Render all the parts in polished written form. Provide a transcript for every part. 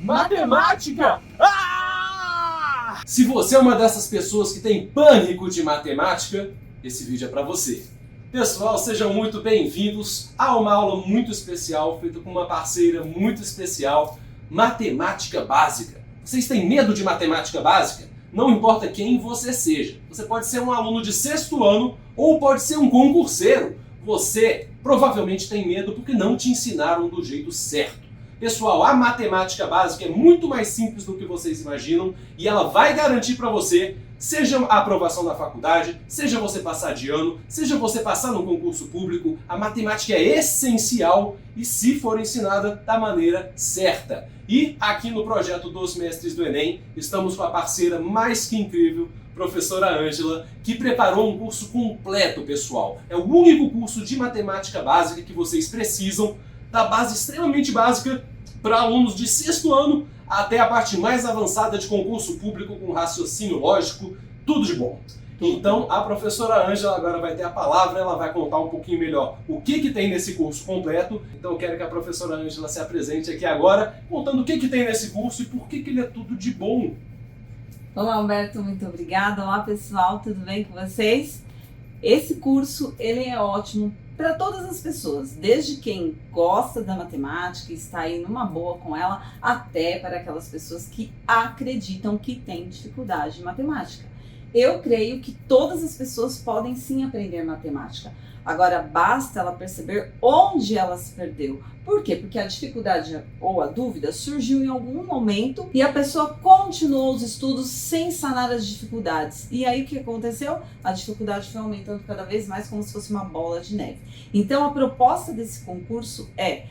Matemática! Se você é uma dessas pessoas que tem pânico de matemática, esse vídeo é para você. Pessoal, sejam muito bem-vindos a uma aula muito especial, feita com uma parceira muito especial, Matemática Básica. Vocês têm medo de matemática básica? Não importa quem você seja. Você pode ser um aluno de sexto ano ou pode ser um concurseiro. Você provavelmente tem medo porque não te ensinaram do jeito certo. Pessoal, a matemática básica é muito mais simples do que vocês imaginam e ela vai garantir para você, seja a aprovação da faculdade, seja você passar de ano, seja você passar no concurso público, a matemática é essencial e se for ensinada da maneira certa. E aqui no projeto dos Mestres do Enem, estamos com a parceira mais que incrível, professora Ângela, que preparou um curso completo, pessoal. É o único curso de matemática básica que vocês precisam, da base extremamente básica para alunos de sexto ano até a parte mais avançada de concurso público com raciocínio lógico, tudo de bom. Então a professora Ângela agora vai ter a palavra, ela vai contar um pouquinho melhor o que tem nesse curso completo. Então eu quero que a professora Ângela se apresente aqui agora, contando o que tem nesse curso e por que ele é tudo de bom. Olá, Humberto, muito obrigada. Olá, pessoal, tudo bem com vocês? Esse curso, ele é ótimo para todas as pessoas, desde quem gosta da matemática e está aí numa boa com ela, até para aquelas pessoas que acreditam que têm dificuldade em matemática. Eu creio que todas as pessoas podem sim aprender matemática. Agora, basta ela perceber onde ela se perdeu. Por quê? Porque a dificuldade ou a dúvida surgiu em algum momento e a pessoa continuou os estudos sem sanar as dificuldades. E aí o que aconteceu? A dificuldade foi aumentando cada vez mais como se fosse uma bola de neve. Então, a proposta desse concurso é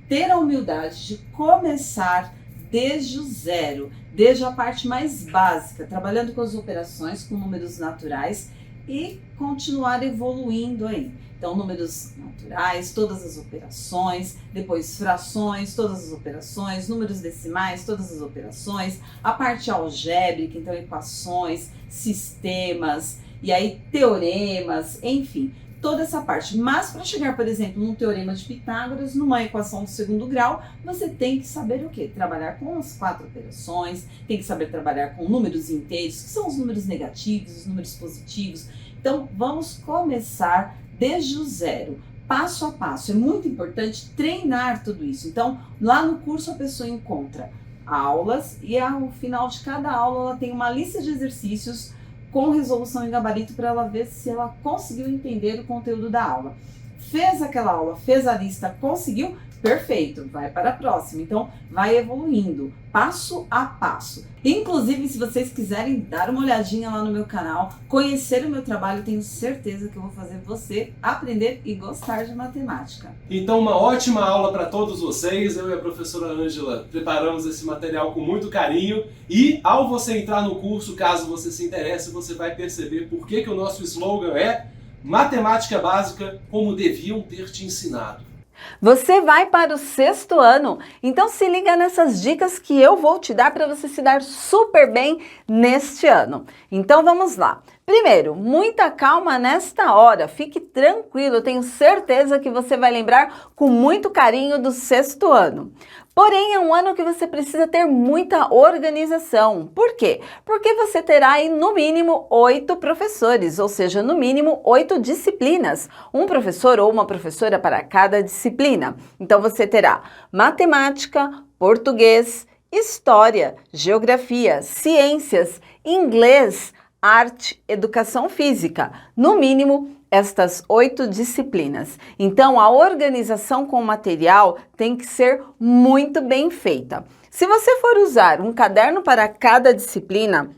ter a humildade de começar desde o zero, desde a parte mais básica, trabalhando com as operações, com números naturais e continuar evoluindo aí. Então, números naturais, todas as operações, depois frações, todas as operações, números decimais, todas as operações, a parte algébrica, então equações, sistemas, e aí teoremas, enfim, toda essa parte. Mas para chegar, por exemplo, num teorema de Pitágoras, numa equação do segundo grau, você tem que saber o quê? Trabalhar com as 4 operações, tem que saber trabalhar com números inteiros, que são os números negativos, os números positivos. Então, vamos começar desde o zero, passo a passo. É muito importante treinar tudo isso. Então, lá no curso a pessoa encontra aulas e ao final de cada aula ela tem uma lista de exercícios com resolução em gabarito para ela ver se ela conseguiu entender o conteúdo da aula. Fez aquela aula, fez a lista, conseguiu? Perfeito, vai para a próxima. Então, vai evoluindo, passo a passo. Inclusive, se vocês quiserem dar uma olhadinha lá no meu canal, conhecer o meu trabalho, tenho certeza que eu vou fazer você aprender e gostar de matemática. Então, uma ótima aula para todos vocês. Eu e a professora Ângela preparamos esse material com muito carinho. E, ao você entrar no curso, caso você se interesse, você vai perceber por que o nosso slogan é Matemática Básica, como deviam ter te ensinado. Você vai para o sexto ano, então se liga nessas dicas que eu vou te dar para você se dar super bem neste ano. Então vamos lá. Primeiro, muita calma nesta hora, fique tranquilo, eu tenho certeza que você vai lembrar com muito carinho do sexto ano. Porém, é um ano que você precisa ter muita organização. Por quê? Porque você terá aí no mínimo 8 professores, ou seja, no mínimo 8 disciplinas. Um professor ou uma professora para cada disciplina. Então você terá matemática, português, história, geografia, ciências, inglês, arte, educação física. No mínimo, estas 8 disciplinas. Então, a organização com o material tem que ser muito bem feita. Se você for usar um caderno para cada disciplina,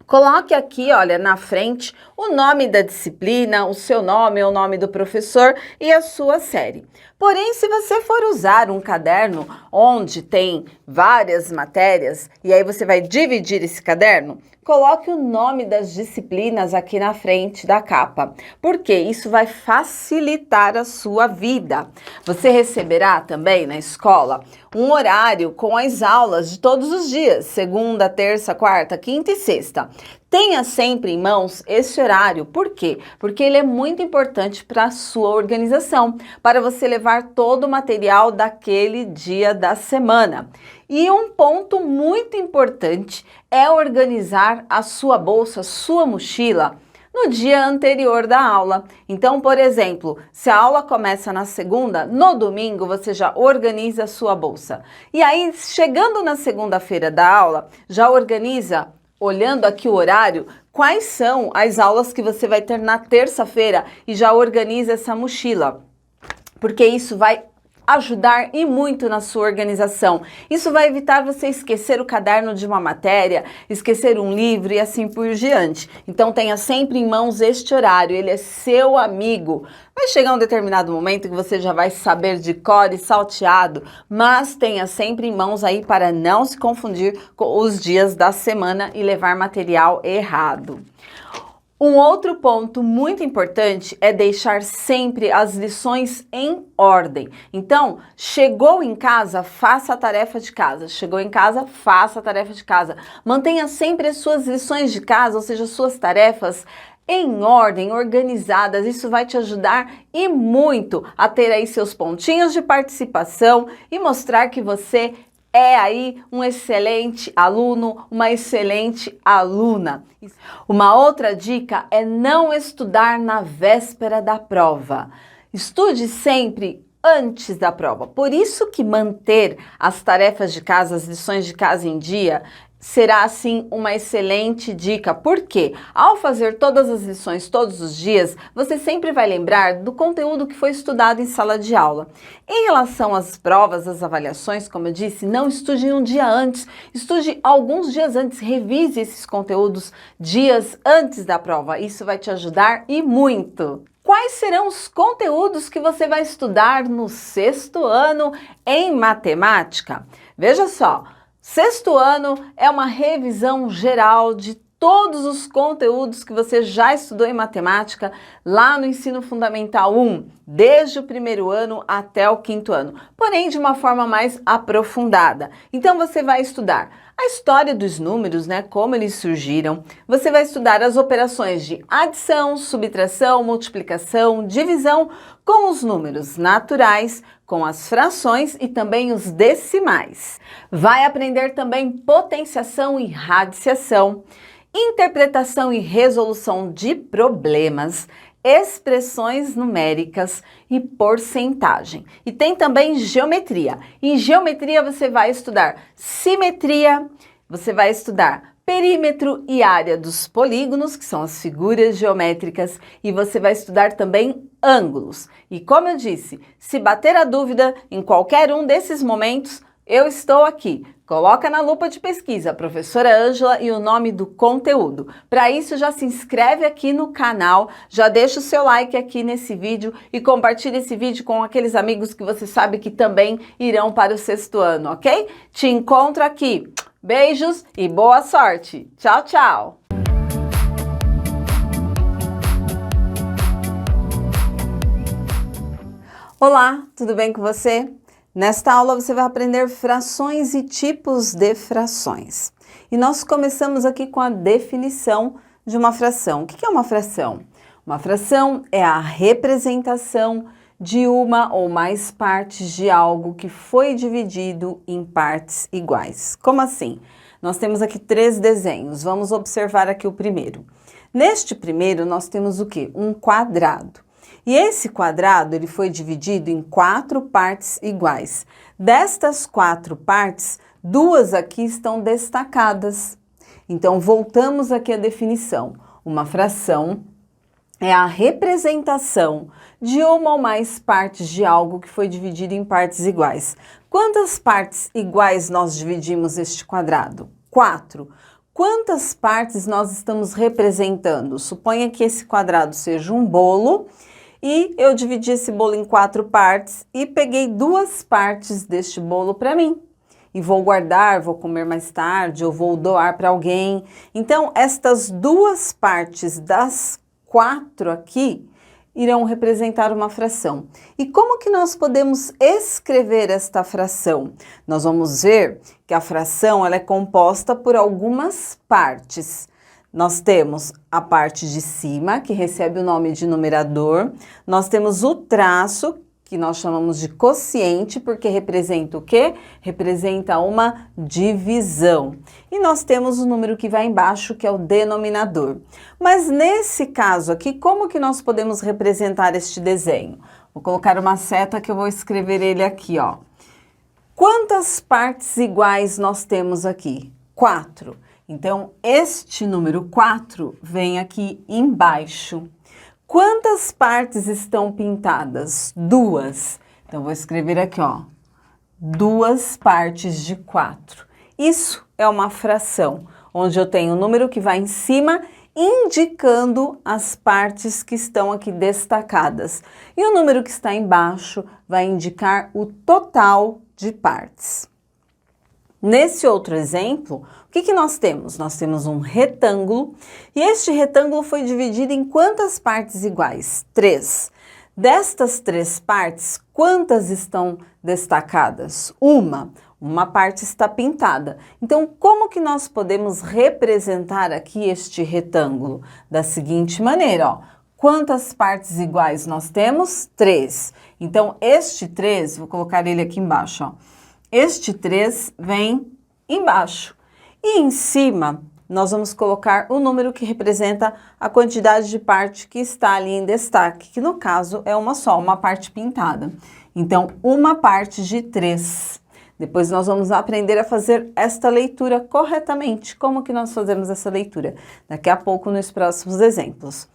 coloque aqui, olha, na frente o nome da disciplina, o seu nome, o nome do professor e a sua série. Porém, se você for usar um caderno onde tem várias matérias, e aí você vai dividir esse caderno, coloque o nome das disciplinas aqui na frente da capa, porque isso vai facilitar a sua vida. Você receberá também na escola um horário com as aulas de todos os dias, segunda, terça, quarta, quinta e sexta. Tenha sempre em mãos esse horário. Por quê? Porque ele é muito importante para a sua organização, para você levar todo o material daquele dia da semana. E um ponto muito importante é organizar a sua bolsa, a sua mochila, no dia anterior da aula. Então, por exemplo, se a aula começa na segunda, no domingo você já organiza a sua bolsa. E aí, chegando na segunda-feira da aula, já organiza, olhando aqui o horário, quais são as aulas que você vai ter na terça-feira e já organiza essa mochila. Porque isso vai ajudar e muito na sua organização. Isso vai evitar você esquecer o caderno de uma matéria, esquecer um livro e assim por diante. Então tenha sempre em mãos este horário, ele é seu amigo. Vai chegar um determinado momento que você já vai saber de cor e salteado, mas tenha sempre em mãos aí para não se confundir com os dias da semana e levar material errado. Um outro ponto muito importante é deixar sempre as lições em ordem. Então, chegou em casa, faça a tarefa de casa. Chegou em casa, faça a tarefa de casa. Mantenha sempre as suas lições de casa, ou seja, suas tarefas em ordem, organizadas. Isso vai te ajudar e muito a ter aí seus pontinhos de participação e mostrar que você é aí um excelente aluno, uma excelente aluna. Uma outra dica é não estudar na véspera da prova. Estude sempre antes da prova. Por isso que manter as tarefas de casa, as lições de casa em dia, será assim uma excelente dica. Porque ao fazer todas as lições todos os dias, você sempre vai lembrar do conteúdo que foi estudado em sala de aula. Em relação às provas, às avaliações, como eu disse, não estude um dia antes, estude alguns dias antes, revise esses conteúdos dias antes da prova. Isso vai te ajudar e muito. Quais serão os conteúdos que você vai estudar no sexto ano em matemática? Veja só. Sexto ano é uma revisão geral de todos os conteúdos que você já estudou em matemática lá no Ensino Fundamental 1, desde o primeiro ano até o quinto ano, porém de uma forma mais aprofundada. Então você vai estudar a história dos números, né, como eles surgiram. Você vai estudar as operações de adição, subtração, multiplicação, divisão com os números naturais, com as frações e também os decimais. Vai aprender também potenciação e radiciação, interpretação e resolução de problemas, expressões numéricas e porcentagem. E tem também geometria. Em geometria você vai estudar simetria, você vai estudar perímetro e área dos polígonos, que são as figuras geométricas, e você vai estudar também ângulos. E como eu disse, se bater a dúvida em qualquer um desses momentos, eu estou aqui. Coloca na lupa de pesquisa, professora Ângela, e o nome do conteúdo. Para isso, já se inscreve aqui no canal, já deixa o seu like aqui nesse vídeo e compartilha esse vídeo com aqueles amigos que você sabe que também irão para o sexto ano, ok? Te encontro aqui. Beijos e boa sorte. Tchau, tchau! Olá, tudo bem com você? Nesta aula você vai aprender frações e tipos de frações. E nós começamos aqui com a definição de uma fração. O que é uma fração? Uma fração é a representação de uma ou mais partes de algo que foi dividido em partes iguais. Como assim? Nós temos aqui 3 desenhos. Vamos observar aqui o primeiro. Neste primeiro, nós temos o quê? Um quadrado. E esse quadrado ele foi dividido em 4 partes iguais. Destas 4 partes, 2 aqui estão destacadas. Então, voltamos aqui à definição. Uma fração é a representação de uma ou mais partes de algo que foi dividido em partes iguais. Quantas partes iguais nós dividimos este quadrado? 4. Quantas partes nós estamos representando? Suponha que esse quadrado seja um bolo e eu dividi esse bolo em 4 partes e peguei 2 partes deste bolo para mim. E vou guardar, vou comer mais tarde, ou vou doar para alguém. Então, estas 2 partes das 4 aqui irão representar uma fração. E como que nós podemos escrever esta fração? Nós vamos ver que a fração ela é composta por algumas partes. Nós temos a parte de cima, que recebe o nome de numerador. Nós temos o traço, que nós chamamos de quociente, porque representa o quê? Representa uma divisão. E nós temos o número que vai embaixo, que é o denominador. Mas nesse caso aqui, como que nós podemos representar este desenho? Vou colocar uma seta que eu vou escrever ele aqui, ó. Quantas partes iguais nós temos aqui? 4. Então, este número 4 vem aqui embaixo. Quantas partes estão pintadas? 2. Então, vou escrever aqui, ó. 2 partes de 4. Isso é uma fração, onde eu tenho o número que vai em cima, indicando as partes que estão aqui destacadas. E o número que está embaixo vai indicar o total de partes. Nesse outro exemplo, o que nós temos? Nós temos um retângulo e este retângulo foi dividido em quantas partes iguais? 3. Destas 3 partes, quantas estão destacadas? Uma parte está pintada. Então, como que nós podemos representar aqui este retângulo? Da seguinte maneira, ó. Quantas partes iguais nós temos? 3. Então, este 3, vou colocar ele aqui embaixo, ó. Este 3 vem embaixo. E em cima, nós vamos colocar o número que representa a quantidade de parte que está ali em destaque, que no caso é uma só, uma parte pintada. Então, uma parte de 3. Depois nós vamos aprender a fazer esta leitura corretamente. Como que nós fazemos essa leitura? Daqui a pouco nos próximos exemplos.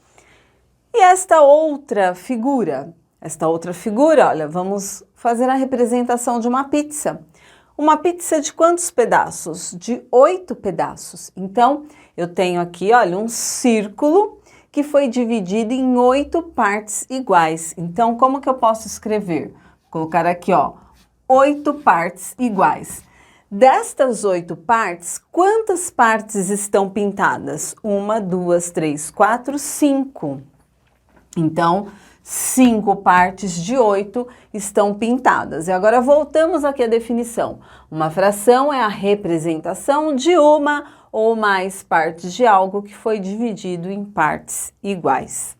E esta outra figura? Olha, vamos fazer a representação de uma pizza. Uma pizza de quantos pedaços? De 8 pedaços. Então, eu tenho aqui, olha, um círculo que foi dividido em 8 partes iguais. Então, como que eu posso escrever? Vou colocar aqui, ó, 8 partes iguais. Destas 8 partes, quantas partes estão pintadas? 1, 2, 3, 4, 5. Então, 5 partes de 8 estão pintadas. E agora voltamos aqui à definição. Uma fração é a representação de uma ou mais partes de algo que foi dividido em partes iguais.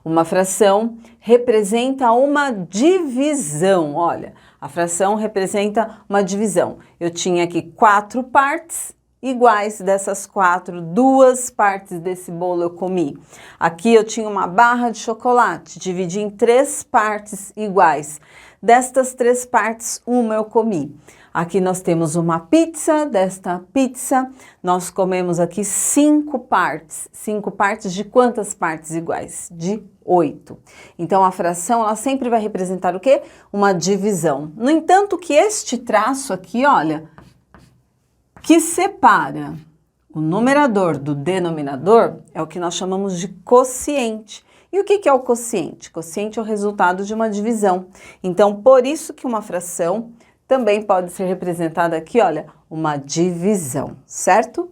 Uma fração representa uma divisão. Olha, a fração representa uma divisão. Eu tinha aqui 4 partes iguais, dessas 4, 2 partes desse bolo eu comi. Aqui eu tinha uma barra de chocolate, dividi em 3 partes iguais. Destas 3 partes, uma eu comi. Aqui nós temos uma pizza, desta pizza nós comemos aqui 5 partes. 5 partes de quantas partes iguais? De 8. Então, a fração, ela sempre vai representar o quê? Uma divisão. No entanto, que este traço aqui, olha, que separa o numerador do denominador é o que nós chamamos de quociente. E o que é o quociente? Quociente é o resultado de uma divisão. Então, por isso que uma fração também pode ser representada aqui, olha, uma divisão, certo?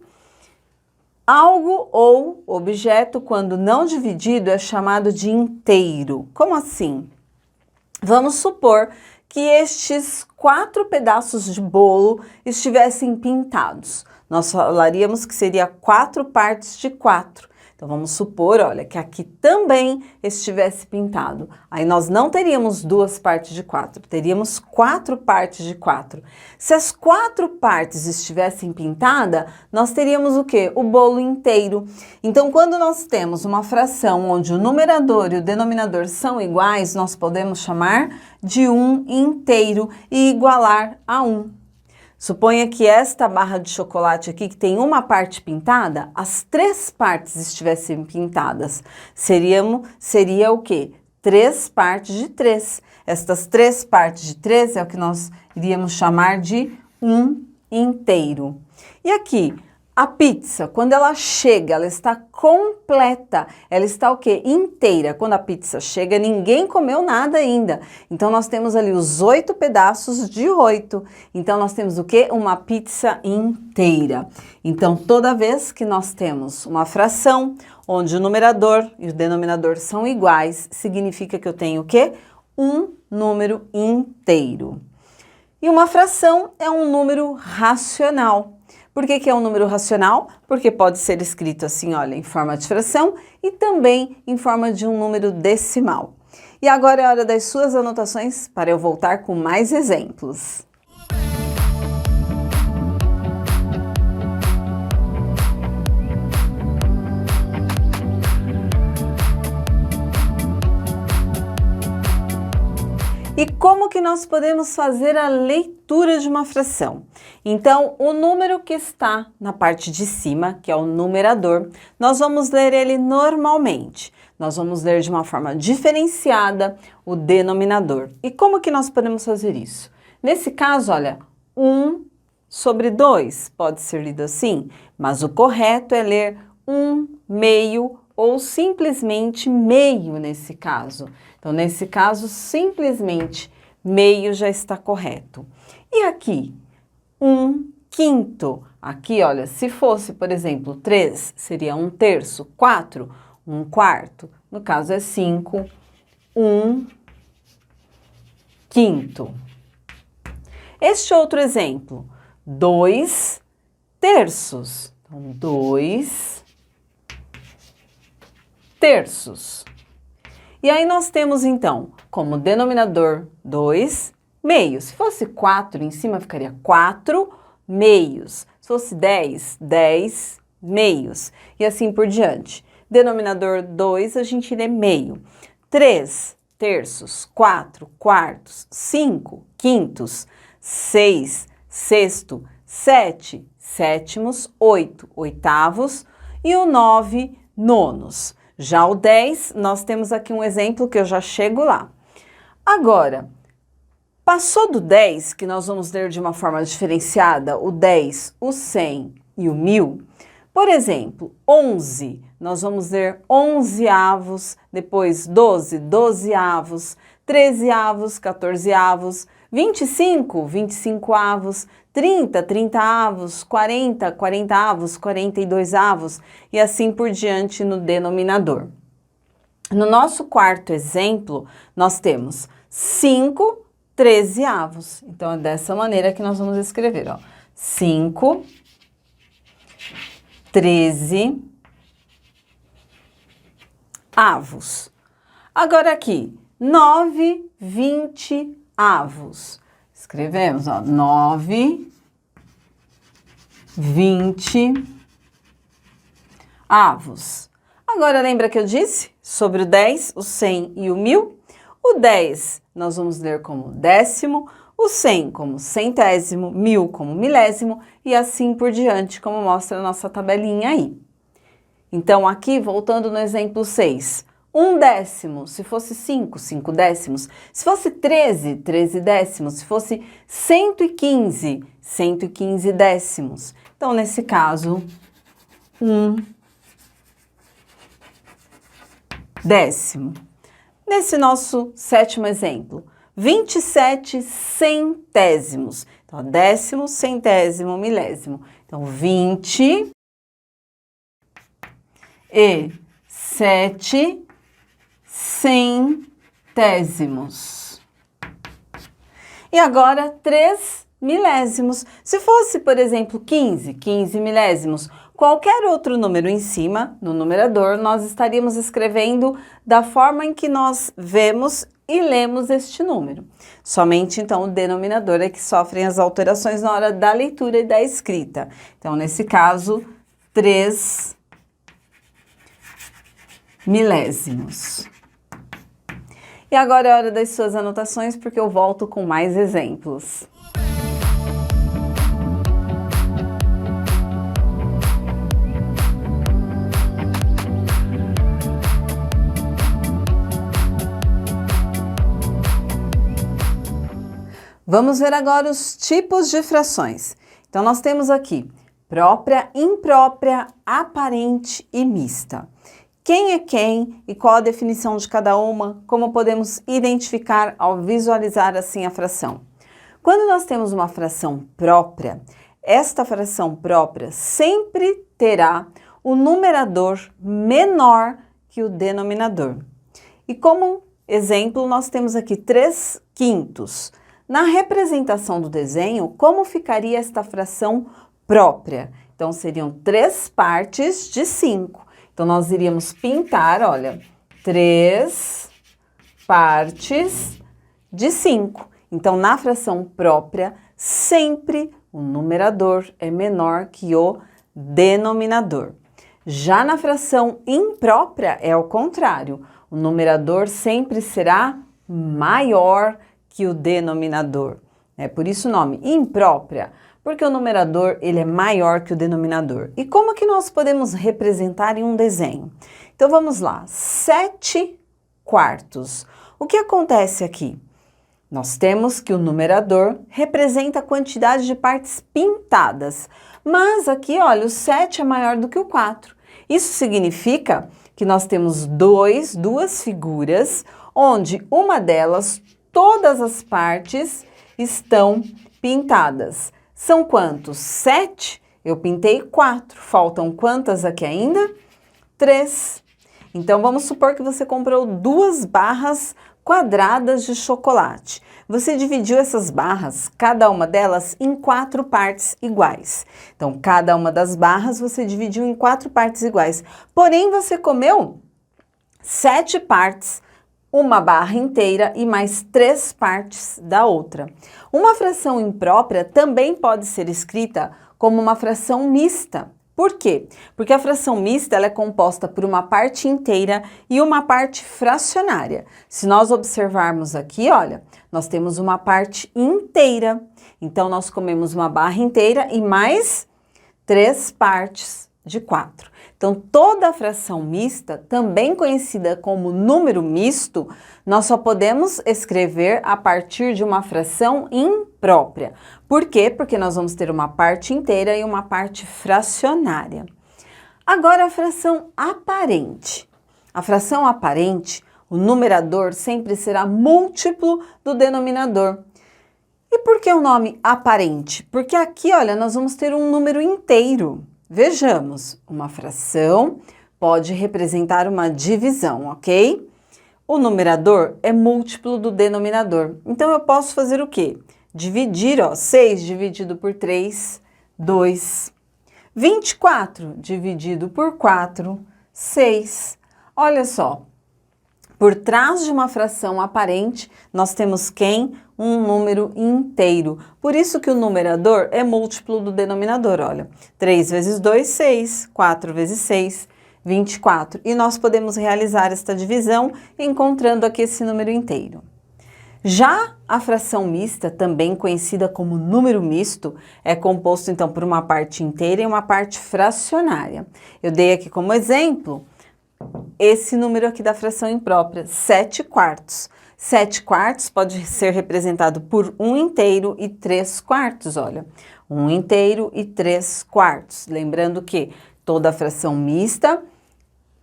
Algo ou objeto, quando não dividido, é chamado de inteiro. Como assim? Vamos supor que estes 4 pedaços de bolo estivessem pintados. Nós falaríamos que seria 4 partes de 4. Então, vamos supor, olha, que aqui também estivesse pintado. Aí nós não teríamos 2 partes de 4, teríamos 4 partes de 4. Se as 4 partes estivessem pintadas, nós teríamos o quê? O bolo inteiro. Então, quando nós temos uma fração onde o numerador e o denominador são iguais, nós podemos chamar de um inteiro e igualar a 1. Suponha que esta barra de chocolate aqui, que tem uma parte pintada, as 3 partes estivessem pintadas. Seria o quê? 3 partes de 3. Estas 3 partes de 3 é o que nós iríamos chamar de um inteiro. E aqui, a pizza, quando ela chega, ela está completa. Ela está o quê? Inteira. Quando a pizza chega, ninguém comeu nada ainda. Então, nós temos ali os 8 pedaços de 8. Então, nós temos o quê? Uma pizza inteira. Então, toda vez que nós temos uma fração onde o numerador e o denominador são iguais, significa que eu tenho o quê? Um número inteiro. E uma fração é um número racional. Por que que é um número racional? Porque pode ser escrito assim, olha, em forma de fração e também em forma de um número decimal. E agora é hora das suas anotações para eu voltar com mais exemplos. E como que nós podemos fazer a leitura de uma fração? Então, o número que está na parte de cima, que é o numerador, nós vamos ler ele normalmente. Nós vamos ler de uma forma diferenciada o denominador. E como que nós podemos fazer isso? Nesse caso, olha, 1 sobre 2 pode ser lido assim, mas o correto é ler 1 meio ou simplesmente meio nesse caso. Então, nesse caso, simplesmente meio já está correto. E aqui, 1 quinto. Aqui, olha, se fosse, por exemplo, 3, seria 1 terço, 4, 1 quarto. No caso é 5, 1 quinto. Este outro exemplo, 2 terços. Então, 2 terços. E aí nós temos, então, como denominador 2 meios. Se fosse 4 em cima, ficaria 4 meios. Se fosse 10, 10 meios. E assim por diante. Denominador 2, a gente lê meio. 3 terços, 4 quartos, 5 quintos, 6 sexto, 7 sétimos, 8 oitavos e o 9 nonos. Já o 10, nós temos aqui um exemplo que eu já chego lá. Agora, passou do 10, que nós vamos ler de uma forma diferenciada, o 10, o 100 e o 1000. Por exemplo, 11, nós vamos ler 11avos, depois 12, 12avos, 13avos, 14avos, 25, 25avos, 30, 30avos, 40, 40avos, 42avos e assim por diante no denominador. No nosso quarto exemplo, nós temos 5 13avos. Então, é dessa maneira que nós vamos escrever, ó. 5 13 avos. Agora aqui, 9 20 avos. Escrevemos, ó, 9 20 avos. Agora, lembra que eu disse sobre o 10, o 100 e o 1000? O 10 nós vamos ler como décimo, o 100 como centésimo, 1000 como milésimo e assim por diante, como mostra a nossa tabelinha aí. Então, aqui, voltando no exemplo 6, 1 décimo, se fosse 5, 5 décimos, se fosse 13, 13 décimos, se fosse 115, 115 décimos. Então, nesse caso, 1 décimo. Nesse nosso sétimo exemplo, 27 centésimos. Então, décimo, centésimo, milésimo. Então, 20 e 7 centésimos. E agora, 3 milésimos. Se fosse, por exemplo, 15, 15 milésimos, qualquer outro número em cima, no numerador, nós estaríamos escrevendo da forma em que nós vemos e lemos este número. Somente, então, o denominador é que sofrem as alterações na hora da leitura e da escrita. Então, nesse caso, 3 milésimos. E agora é hora das suas anotações, porque eu volto com mais exemplos. Vamos ver agora os tipos de frações. Então, nós temos aqui própria, imprópria, aparente e mista. Quem é quem e qual a definição de cada uma, como podemos identificar ao visualizar assim a fração. Quando nós temos uma fração própria, esta fração própria sempre terá o numerador menor que o denominador. E como exemplo, nós temos aqui 3 quintos. Na representação do desenho, como ficaria esta fração própria. Então, seriam 3 partes de 5. Então, nós iríamos pintar, olha, 3 partes de 5. Então, na fração própria, sempre o numerador é menor que o denominador. Já na fração imprópria, é o contrário. O numerador sempre será maior que o denominador. É por isso o nome imprópria, porque o numerador ele é maior que o denominador. E como que nós podemos representar em um desenho? Então vamos lá, 7 quartos. O que acontece aqui? Nós temos que o numerador representa a quantidade de partes pintadas, mas aqui, olha, o 7 é maior do que o 4. Isso significa que nós temos duas figuras, onde uma delas, todas as partes estão pintadas. São quantos? 7? Eu pintei 4. Faltam quantas aqui ainda? 3. Então, vamos supor que você comprou 2 barras quadradas de chocolate. Você dividiu essas barras, cada uma delas, em 4 partes iguais. Então, cada uma das barras você dividiu em 4 partes iguais. Porém, você comeu 7 partes, uma barra inteira e mais 3 partes da outra. Uma fração imprópria também pode ser escrita como uma fração mista. Por quê? Porque a fração mista ela é composta por uma parte inteira e uma parte fracionária. Se nós observarmos aqui, olha, nós temos uma parte inteira. Então, nós comemos uma barra inteira e mais 3 partes de 4. Então, toda a fração mista, também conhecida como número misto, nós só podemos escrever a partir de uma fração imprópria. Por quê? Porque nós vamos ter uma parte inteira e uma parte fracionária. Agora, a fração aparente. A fração aparente, o numerador sempre será múltiplo do denominador. E por que o nome aparente? Porque aqui, olha, nós vamos ter um número inteiro. Vejamos, uma fração pode representar uma divisão, ok? O numerador é múltiplo do denominador. Então, eu posso fazer o quê? Dividir, ó, 6 dividido por 3, 2. 24 dividido por 4, 6. Olha só, por trás de uma fração aparente, nós temos quem? Um número inteiro. Por isso que o numerador é múltiplo do denominador, olha. 3 vezes 2, 6. 4 vezes 6, 24. E nós podemos realizar esta divisão encontrando aqui esse número inteiro. Já a fração mista, também conhecida como número misto, é composto então por uma parte inteira e uma parte fracionária. Eu dei aqui como exemplo esse número aqui da fração imprópria, 7 quartos. 7 quartos pode ser representado por 1 inteiro e 3 quartos, olha. 1 inteiro e 3 quartos. Lembrando que toda fração mista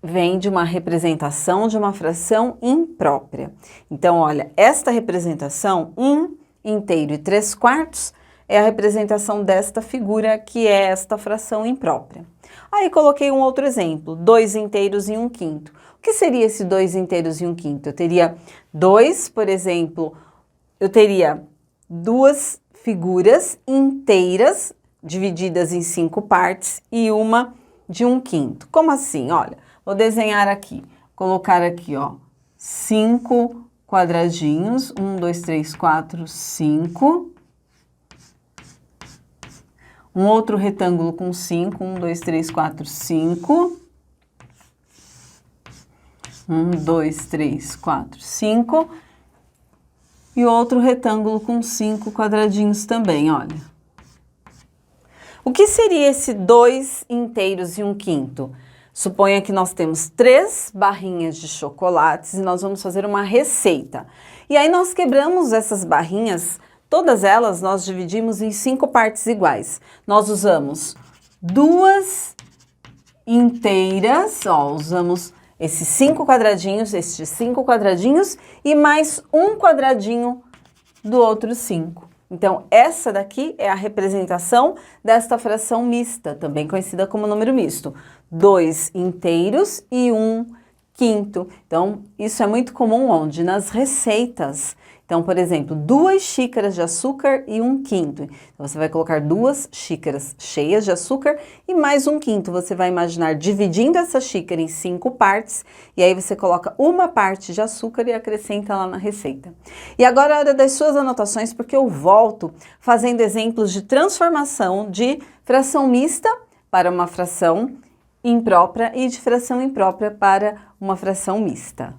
vem de uma representação de uma fração imprópria. Então, olha, esta representação, 1 inteiro e 3 quartos, é a representação desta figura, que é esta fração imprópria. Aí, coloquei um outro exemplo, 2 inteiros e 1/5. O que seria esse 2 inteiros e 1/5? Eu teria 2, por exemplo, eu teria 2 figuras inteiras, divididas em 5 partes, e uma de 1/5. Como assim? Olha, vou desenhar aqui, colocar aqui, ó, 5 quadradinhos, 1, 2, 3, 4, 5. Um outro retângulo com 5, 1, 2, 3, 4, 5. 1, 2, 3, 4, 5. E outro retângulo com 5 quadradinhos também, olha. O que seria esse 2 inteiros e 1/5? Suponha que nós temos 3 barrinhas de chocolates e nós vamos fazer uma receita. E aí nós quebramos essas barrinhas, todas elas nós dividimos em 5 partes iguais. Nós usamos 2 inteiras, ó, usamos esses 5 quadradinhos e mais um quadradinho do outro 5. Então, essa daqui é a representação desta fração mista, também conhecida como número misto. 2 inteiros e 1 quinto. Então, isso é muito comum onde? Nas receitas. Então, por exemplo, 2 xícaras de açúcar e 1/5. Então, você vai colocar 2 xícaras cheias de açúcar e mais 1/5. Você vai imaginar dividindo essa xícara em 5 partes e aí você coloca 1 parte de açúcar e acrescenta lá na receita. E agora é a hora das suas anotações, porque eu volto fazendo exemplos de transformação de fração mista para uma fração imprópria e de fração imprópria para uma fração mista.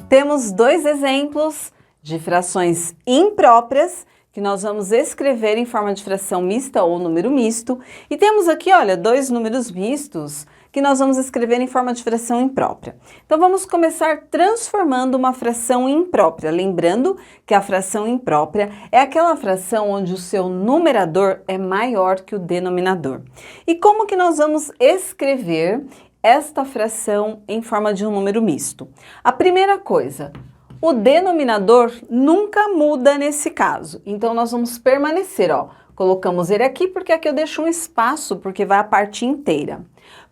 Temos 2 exemplos de frações impróprias que nós vamos escrever em forma de fração mista ou número misto. E temos aqui, olha, 2 números mistos que nós vamos escrever em forma de fração imprópria. Então, vamos começar transformando uma fração imprópria. Lembrando que a fração imprópria é aquela fração onde o seu numerador é maior que o denominador. E como que nós vamos escrever esta fração em forma de um número misto? A primeira coisa, o denominador nunca muda nesse caso. Então, nós vamos permanecer, ó. Colocamos ele aqui porque aqui eu deixo um espaço, porque vai a parte inteira.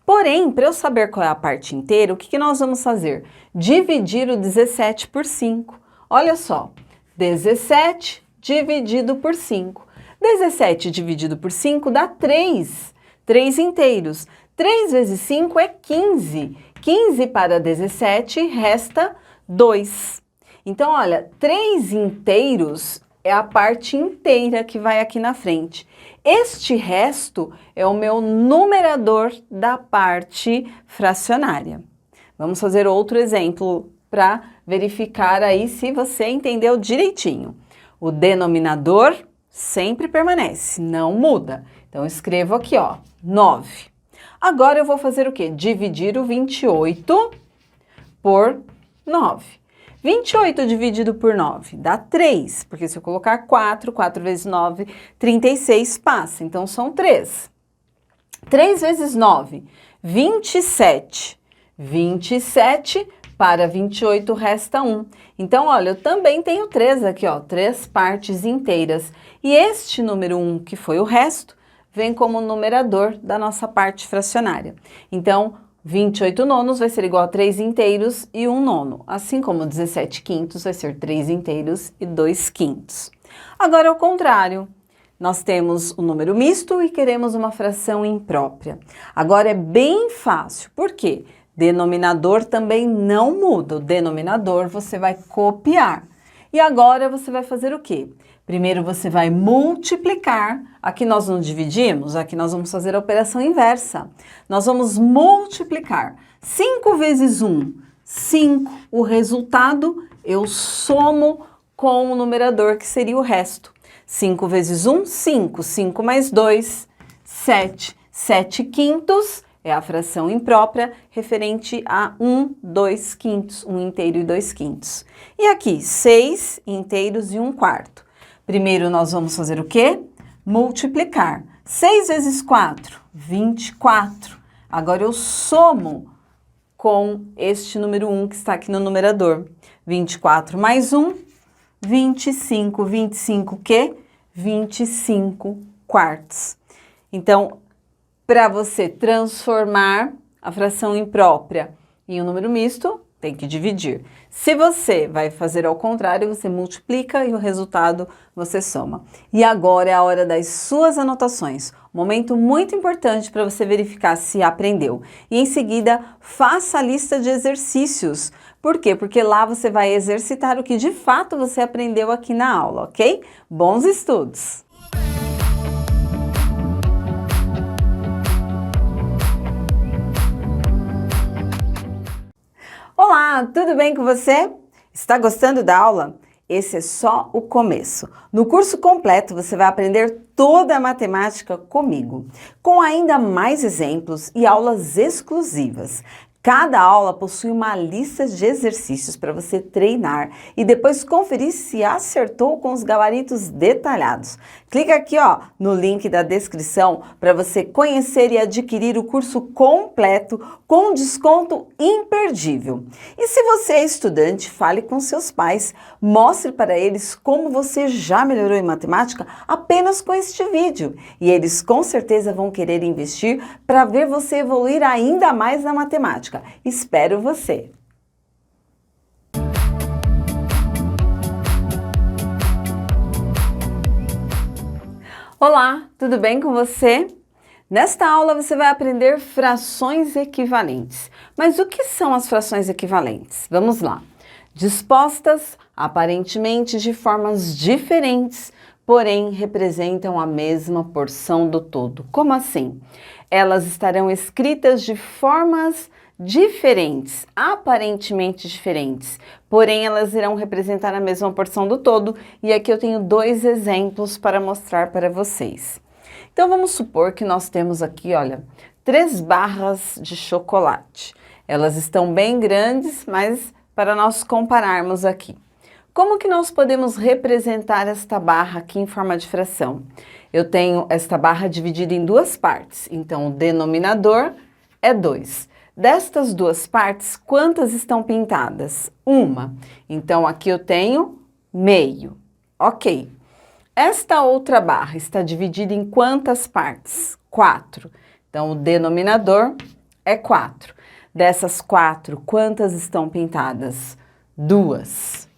Porém, para eu saber qual é a parte inteira, o que nós vamos fazer? Dividir o 17 por 5. Olha só, 17 dividido por 5. 17 dividido por 5 dá 3. 3 inteiros. 3 vezes 5 é 15. 15 para 17 resta 2. Então, olha, 3 inteiros é a parte inteira que vai aqui na frente. Este resto é o meu numerador da parte fracionária. Vamos fazer outro exemplo para verificar aí se você entendeu direitinho. O denominador sempre permanece, não muda. Então, eu escrevo aqui, ó, 9. Agora eu vou fazer o quê? Dividir o 28 por 9. 28 dividido por 9 dá 3, porque se eu colocar 4, 4 vezes 9, 36 passa, então são 3. 3 vezes 9, 27. 27 para 28 resta 1. Então, olha, eu também tenho 3 aqui, ó, 3 partes inteiras. E este número 1, que foi o resto, vem como numerador da nossa parte fracionária. Então, 28 nonos vai ser igual a 3 inteiros e 1 nono, assim como 17 quintos vai ser 3 inteiros e 2 quintos. Agora, ao contrário, nós temos o número misto e queremos uma fração imprópria. Agora é bem fácil, por quê? Denominador também não muda, o denominador você vai copiar. E agora você vai fazer o quê? Primeiro você vai multiplicar, aqui nós não dividimos, aqui nós vamos fazer a operação inversa. Nós vamos multiplicar 5 vezes 1, 5. O resultado eu somo com o numerador, que seria o resto. 5 vezes 1, 5. 5 mais 2, 7. 7 quintos é a fração imprópria referente a 1, 2 quintos, 1 inteiro e 2 quintos. E aqui, 6 inteiros e 1 quarto. Primeiro, nós vamos fazer o quê? Multiplicar. 6 vezes 4, 24. Agora, eu somo com este número 1 que está aqui no numerador. 24 mais 1, 25. 25 o quê? 25 quartos. Então, para você transformar a fração imprópria em um número misto, tem que dividir. Se você vai fazer ao contrário, você multiplica e o resultado você soma. E agora é a hora das suas anotações. Momento muito importante para você verificar se aprendeu. E em seguida, faça a lista de exercícios. Por quê? Porque lá você vai exercitar o que de fato você aprendeu aqui na aula, ok? Bons estudos! Olá, tudo bem com você? Está gostando da aula? Esse é só o começo. No curso completo você vai aprender toda a matemática comigo, com ainda mais exemplos e aulas exclusivas. Cada aula possui uma lista de exercícios para você treinar e depois conferir se acertou com os gabaritos detalhados. Clica aqui, ó, no link da descrição para você conhecer e adquirir o curso completo com desconto imperdível. E se você é estudante, fale com seus pais, mostre para eles como você já melhorou em matemática apenas com este vídeo. E eles com certeza vão querer investir para ver você evoluir ainda mais na matemática. Espero você! Olá, tudo bem com você? Nesta aula você vai aprender frações equivalentes. Mas o que são as frações equivalentes? Vamos lá. Dispostas aparentemente de formas diferentes, porém representam a mesma porção do todo. Como assim? Elas estarão escritas de formas diferentes, aparentemente diferentes, porém elas irão representar a mesma porção do todo, e aqui eu tenho 2 exemplos para mostrar para vocês. Então vamos supor que nós temos aqui, olha, 3 barras de chocolate. Elas estão bem grandes, mas para nós compararmos aqui. Como que nós podemos representar esta barra aqui em forma de fração? Eu tenho esta barra dividida em 2 partes, então o denominador é 2. Destas 2 partes, quantas estão pintadas? 1. Então, aqui eu tenho meio. Ok. Esta outra barra está dividida em quantas partes? 4. Então, o denominador é 4. Dessas 4, quantas estão pintadas? 2.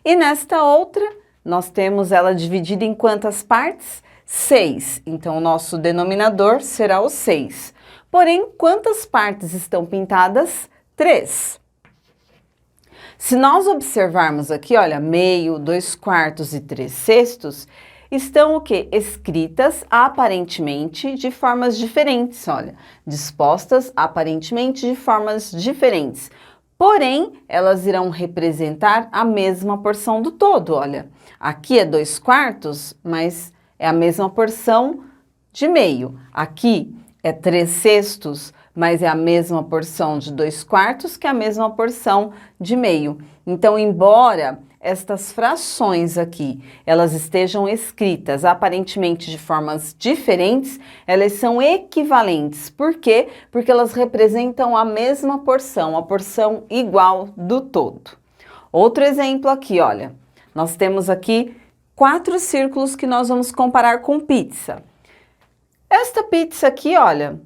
E nesta outra, nós temos ela dividida em quantas partes? 6. Então, o nosso denominador será o 6. Porém, quantas partes estão pintadas? 3. Se nós observarmos aqui, olha, meio, 2/4 e 3/6, estão o quê? Escritas aparentemente de formas diferentes, olha, dispostas aparentemente de formas diferentes. Porém, elas irão representar a mesma porção do todo, olha. Aqui é 2/4, mas é a mesma porção de meio. Aqui é 3/6, mas é a mesma porção de 2/4 que é a mesma porção de meio. Então, embora estas frações aqui, elas estejam escritas aparentemente de formas diferentes, elas são equivalentes. Por quê? Porque elas representam a mesma porção, a porção igual do todo. Outro exemplo aqui, olha, nós temos aqui 4 círculos que nós vamos comparar com pizza. Esta pizza aqui, olha,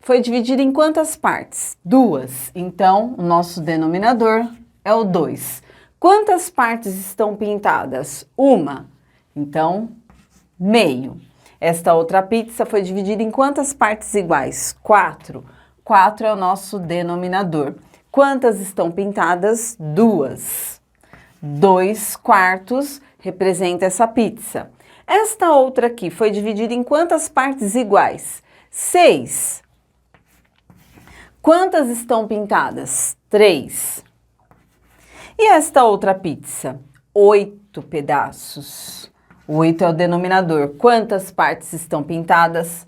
foi dividida em quantas partes? 2. Então, o nosso denominador é o 2. Quantas partes estão pintadas? 1. Então, meio. Esta outra pizza foi dividida em quantas partes iguais? 4. 4 é o nosso denominador. Quantas estão pintadas? 2. 2/4 representa essa pizza. Esta outra aqui foi dividida em quantas partes iguais? 6. Quantas estão pintadas? 3. E esta outra pizza? 8 pedaços. 8 é o denominador. Quantas partes estão pintadas?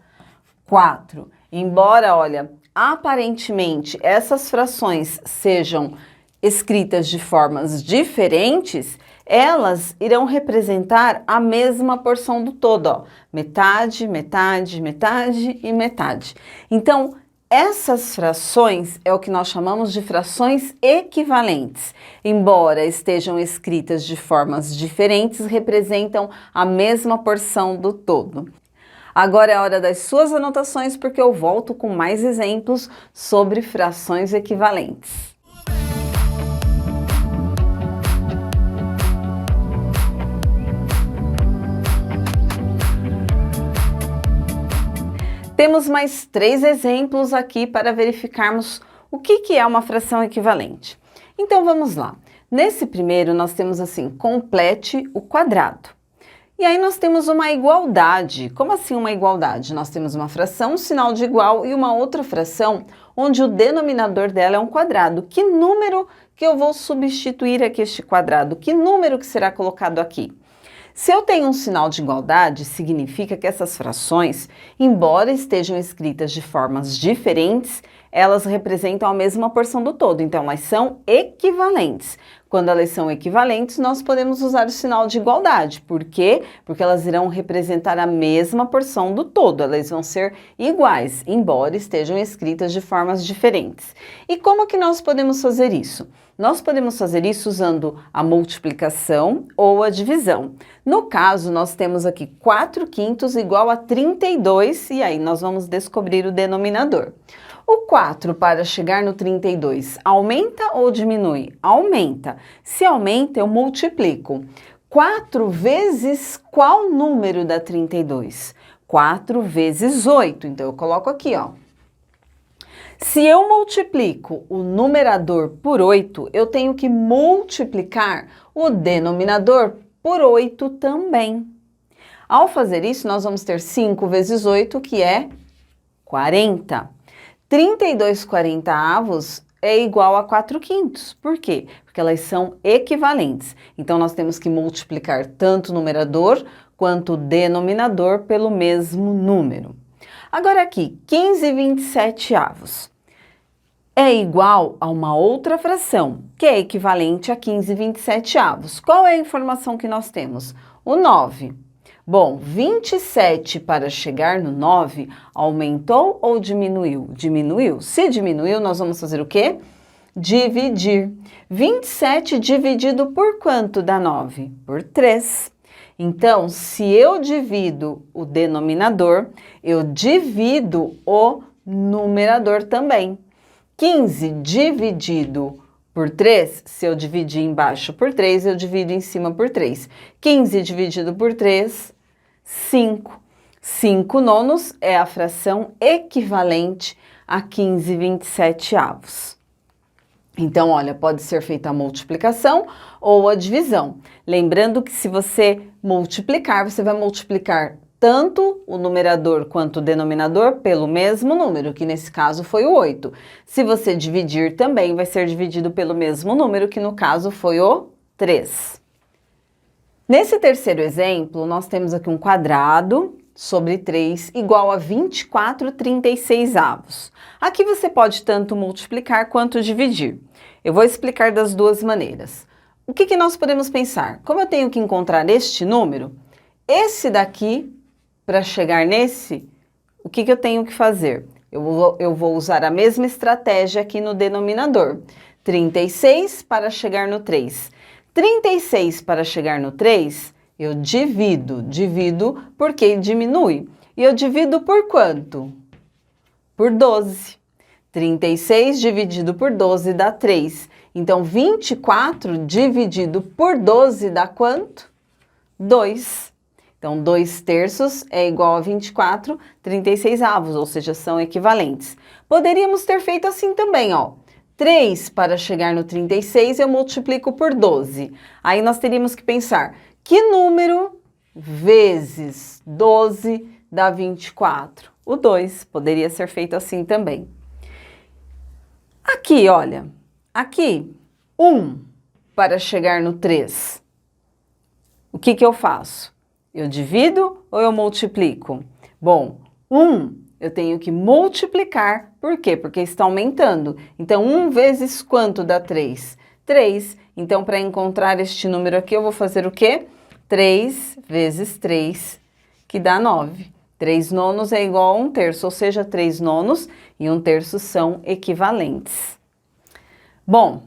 4. Embora, olha, aparentemente essas frações sejam escritas de formas diferentes, elas irão representar a mesma porção do todo, ó. Metade, metade, metade e metade. Então, essas frações é o que nós chamamos de frações equivalentes. Embora estejam escritas de formas diferentes, representam a mesma porção do todo. Agora é a hora das suas anotações, porque eu volto com mais exemplos sobre frações equivalentes. Temos mais 3 exemplos aqui para verificarmos o que é uma fração equivalente. Então vamos lá. Nesse primeiro nós temos assim, complete o quadrado. E aí nós temos uma igualdade. Como assim uma igualdade? Nós temos uma fração, um sinal de igual e uma outra fração onde o denominador dela é um quadrado. Que número que eu vou substituir aqui este quadrado? Que número que será colocado aqui? Se eu tenho um sinal de igualdade, significa que essas frações, embora estejam escritas de formas diferentes, elas representam a mesma porção do todo, então elas são equivalentes. Quando elas são equivalentes, nós podemos usar o sinal de igualdade. Por quê? Porque elas irão representar a mesma porção do todo, elas vão ser iguais, embora estejam escritas de formas diferentes. E como que nós podemos fazer isso? Nós podemos fazer isso usando a multiplicação ou a divisão. No caso, nós temos aqui 4/5 igual a 32, e aí nós vamos descobrir o denominador. O 4 para chegar no 32, aumenta ou diminui? Aumenta. Se aumenta, eu multiplico. 4 vezes qual número da 32? 4 vezes 8. Então, eu coloco aqui, ó. Se eu multiplico o numerador por 8, eu tenho que multiplicar o denominador por 8 também. Ao fazer isso, nós vamos ter 5 vezes 8, que é 40. 32/40 é igual a 4/5. Por quê? Porque elas são equivalentes. Então, nós temos que multiplicar tanto o numerador quanto o denominador pelo mesmo número. Agora aqui, 15/27 é igual a uma outra fração, que é equivalente a 15/27. Qual é a informação que nós temos? O 9. Bom, 27 para chegar no 9, aumentou ou diminuiu? Diminuiu. Se diminuiu, nós vamos fazer o quê? Dividir. 27 dividido por quanto dá 9? Por 3. Então, se eu divido o denominador, eu divido o numerador também. 15 dividido por 3, se eu dividir embaixo por 3, eu divido em cima por 3. 15 dividido por 3, 5. 5 nonos é a fração equivalente a 15/27. Então, olha, pode ser feita a multiplicação ou a divisão. Lembrando que se você multiplicar, você vai multiplicar tanto o numerador quanto o denominador pelo mesmo número, que nesse caso foi o 8. Se você dividir também, vai ser dividido pelo mesmo número, que no caso foi o 3. Nesse terceiro exemplo, nós temos aqui um quadrado sobre 3 igual a 24/36. Aqui você pode tanto multiplicar quanto dividir. Eu vou explicar das duas maneiras. O que nós podemos pensar? Como eu tenho que encontrar este número, esse daqui, para chegar nesse, o que eu tenho que fazer? Eu vou usar a mesma estratégia aqui no denominador. 36 para chegar no 3. 36 para chegar no 3, eu divido. Divido porque diminui. E eu divido por quanto? Por 12. 36 dividido por 12 dá 3. Então, 24 dividido por 12 dá quanto? 2. Então, 2/3 é igual a 24/36, ou seja, são equivalentes. Poderíamos ter feito assim também, ó. 3 para chegar no 36, eu multiplico por 12. Aí nós teríamos que pensar, que número vezes 12 dá 24? O 2, poderia ser feito assim também. Aqui, olha, aqui, 1 para chegar no 3. O que eu faço? Eu divido ou eu multiplico? Bom, 1 eu tenho que multiplicar. Por quê? Porque está aumentando. Então, 1 vezes quanto dá 3? 3. Então, para encontrar este número aqui, eu vou fazer o quê? 3 vezes 3, que dá 9. 3 nonos é igual a 1/3, ou seja, 3 nonos e 1/3 são equivalentes. Bom,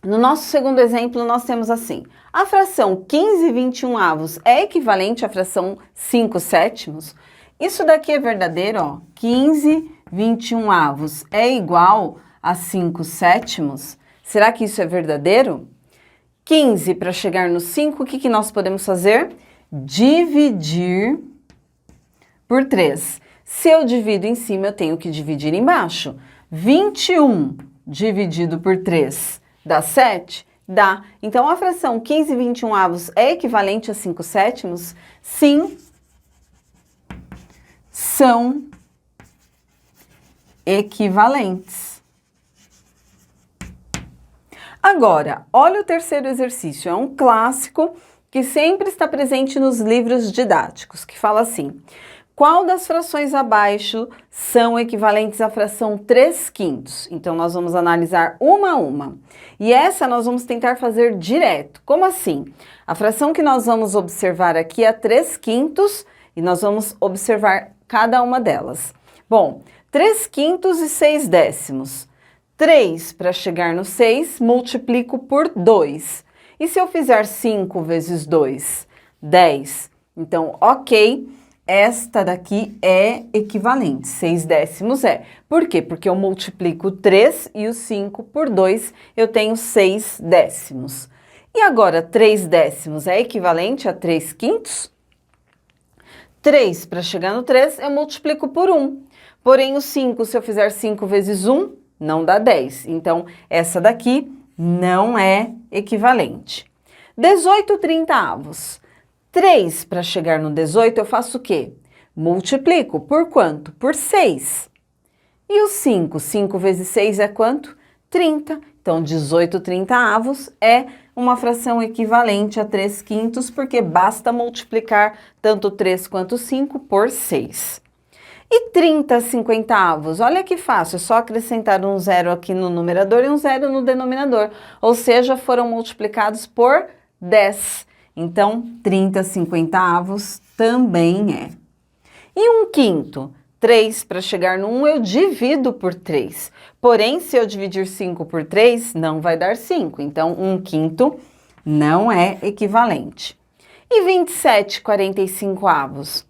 no nosso segundo exemplo, nós temos assim, a fração 15/21 é equivalente à fração 5/7. Isso daqui é verdadeiro, ó. 15/21 é igual a 5/7. Será que isso é verdadeiro? 15 para chegar no 5, o que nós podemos fazer? Dividir por 3. Se eu divido em cima, eu tenho que dividir embaixo. 21 dividido por 3 dá 7? Dá. Então, a fração 15/21 é equivalente a 5/7? Sim. São equivalentes. Agora, olha o terceiro exercício. É um clássico que sempre está presente nos livros didáticos, que fala assim: qual das frações abaixo são equivalentes à fração 3/5? Então, nós vamos analisar uma a uma. E essa nós vamos tentar fazer direto. Como assim? A fração que nós vamos observar aqui é 3/5 e nós vamos observar cada uma delas. Bom, 3/5 e 6/10. 3 para chegar no 6, multiplico por 2. E se eu fizer 5 vezes 2? 10. Então, ok, esta daqui é equivalente, 6/10 é. Por quê? Porque eu multiplico o 3 e o 5 por 2, eu tenho 6/10. E agora, 3/10 é equivalente a 3/5? 3 para chegar no 3, eu multiplico por 1. Porém, o 5, se eu fizer 5 vezes 1, não dá 10. Então, essa daqui não é equivalente. 18/30. 3 para chegar no 18, eu faço o quê? Multiplico por quanto? Por 6. E o 5? 5 vezes 6 é quanto? 30. Então, 18/30 é uma fração equivalente a 3/5, porque basta multiplicar tanto 3 quanto 5 por 6. E 30/50? Olha que fácil, é só acrescentar um zero aqui no numerador e um zero no denominador. Ou seja, foram multiplicados por 10. Então, 30/50 também é. E 1/5? 3 para chegar no 1 eu divido por 3. Porém, se eu dividir 5 por 3, não vai dar 5. Então, 1/5 não é equivalente. E 27/45?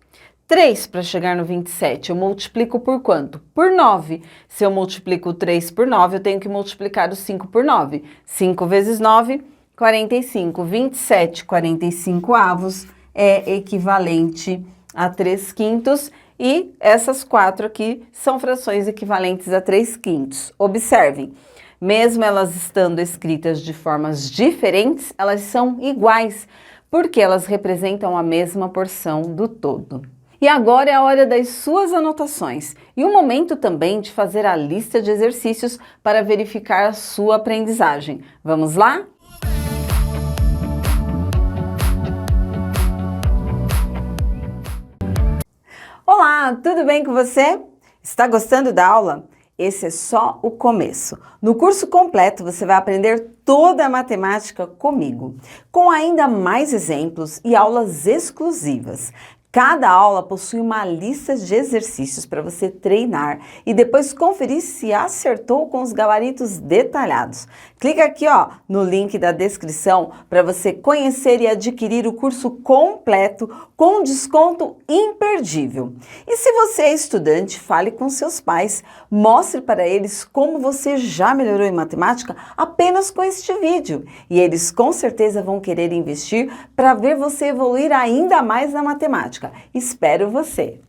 3 para chegar no 27, eu multiplico por quanto? Por 9. Se eu multiplico 3 por 9, eu tenho que multiplicar o 5 por 9. 5 vezes 9, 45. 27/45 é equivalente a 3/5 e essas 4 aqui são frações equivalentes a 3/5. Observem, mesmo elas estando escritas de formas diferentes, elas são iguais, porque elas representam a mesma porção do todo. E agora é a hora das suas anotações e o momento também de fazer a lista de exercícios para verificar a sua aprendizagem. Vamos lá? Olá, tudo bem com você? Está gostando da aula? Esse é só o começo. No curso completo você vai aprender toda a matemática comigo, com ainda mais exemplos e aulas exclusivas. Cada aula possui uma lista de exercícios para você treinar e depois conferir se acertou com os gabaritos detalhados. Clica aqui no link da descrição para você conhecer e adquirir o curso completo com desconto imperdível. E se você é estudante, fale com seus pais, mostre para eles como você já melhorou em matemática apenas com este vídeo. E eles com certeza vão querer investir para ver você evoluir ainda mais na matemática. Espero você!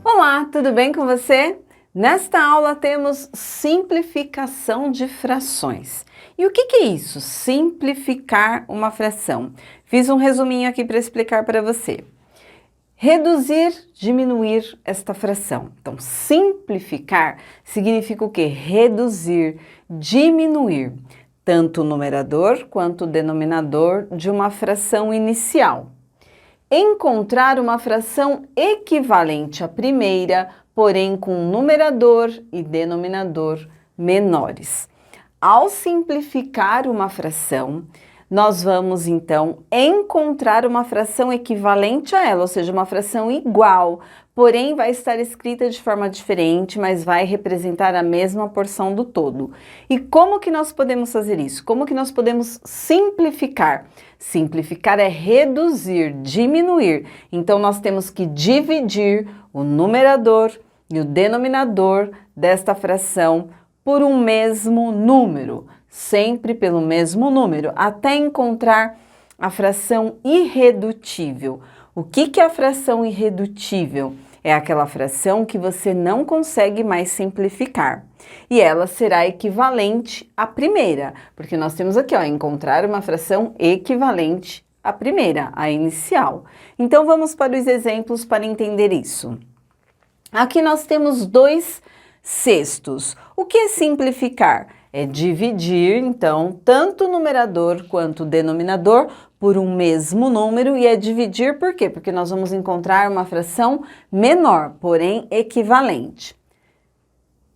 Olá, tudo bem com você? Nesta aula temos simplificação de frações. E o que é isso? Simplificar uma fração. Fiz um resuminho aqui para explicar para você. Reduzir, diminuir esta fração. Então, simplificar significa o quê? Reduzir, diminuir tanto o numerador quanto o denominador de uma fração inicial. Encontrar uma fração equivalente à primeira, porém com numerador e denominador menores. Ao simplificar uma fração, nós vamos então encontrar uma fração equivalente a ela, ou seja, uma fração igual, porém vai estar escrita de forma diferente, mas vai representar a mesma porção do todo. E como que nós podemos fazer isso? Como que nós podemos simplificar? Simplificar é reduzir, diminuir. Então, nós temos que dividir o numerador e o denominador desta fração por um mesmo número, sempre pelo mesmo número, até encontrar a fração irredutível. O que é a fração irredutível? É aquela fração que você não consegue mais simplificar. E ela será equivalente à primeira, porque nós temos aqui, encontrar uma fração equivalente à primeira, a inicial. Então, vamos para os exemplos para entender isso. Aqui nós temos 2 sextos. O que é simplificar? É dividir, então, tanto o numerador quanto o denominador por um mesmo número. E é dividir por quê? Porque nós vamos encontrar uma fração menor, porém equivalente.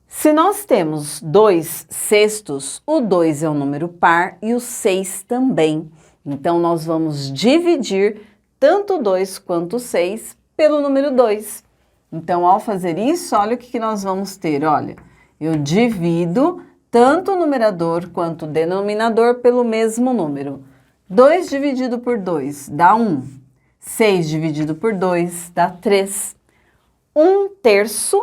Se nós temos 2 sextos, o 2 é um número par e o 6 também. Então, nós vamos dividir tanto o 2 quanto o 6 pelo número 2. Então, ao fazer isso, olha o que nós vamos ter. Olha, eu divido tanto o numerador quanto o denominador pelo mesmo número. 2 dividido por 2 dá 1. 6 dividido por 2 dá 3. 1/3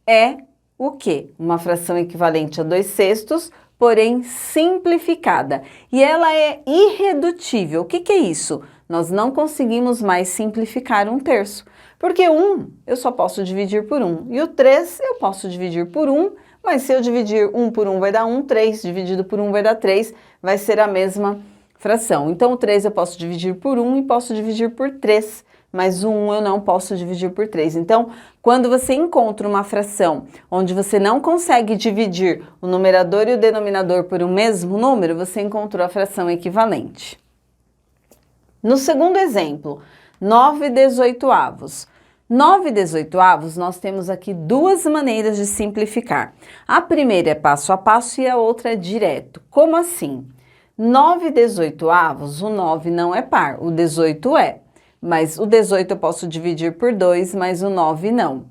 é o quê? Uma fração equivalente a 2 sextos, porém simplificada. E ela é irredutível. O que é isso? Nós não conseguimos mais simplificar 1/3. Porque 1 eu só posso dividir por 1. E o 3 eu posso dividir por 1, mas se eu dividir 1 por 1 vai dar 1, 3 dividido por 1 vai dar 3, vai ser a mesma fração. Então, o 3 eu posso dividir por 1 e posso dividir por 3, mas o 1 eu não posso dividir por 3. Então, quando você encontra uma fração onde você não consegue dividir o numerador e o denominador por um mesmo número, você encontrou a fração equivalente. No segundo exemplo, 9/18. 9/18, nós temos aqui duas maneiras de simplificar. A primeira é passo a passo e a outra é direto. Como assim? 9/18, o 9 não é par, o 18 é. Mas o 18 eu posso dividir por 2, mas o 9 não.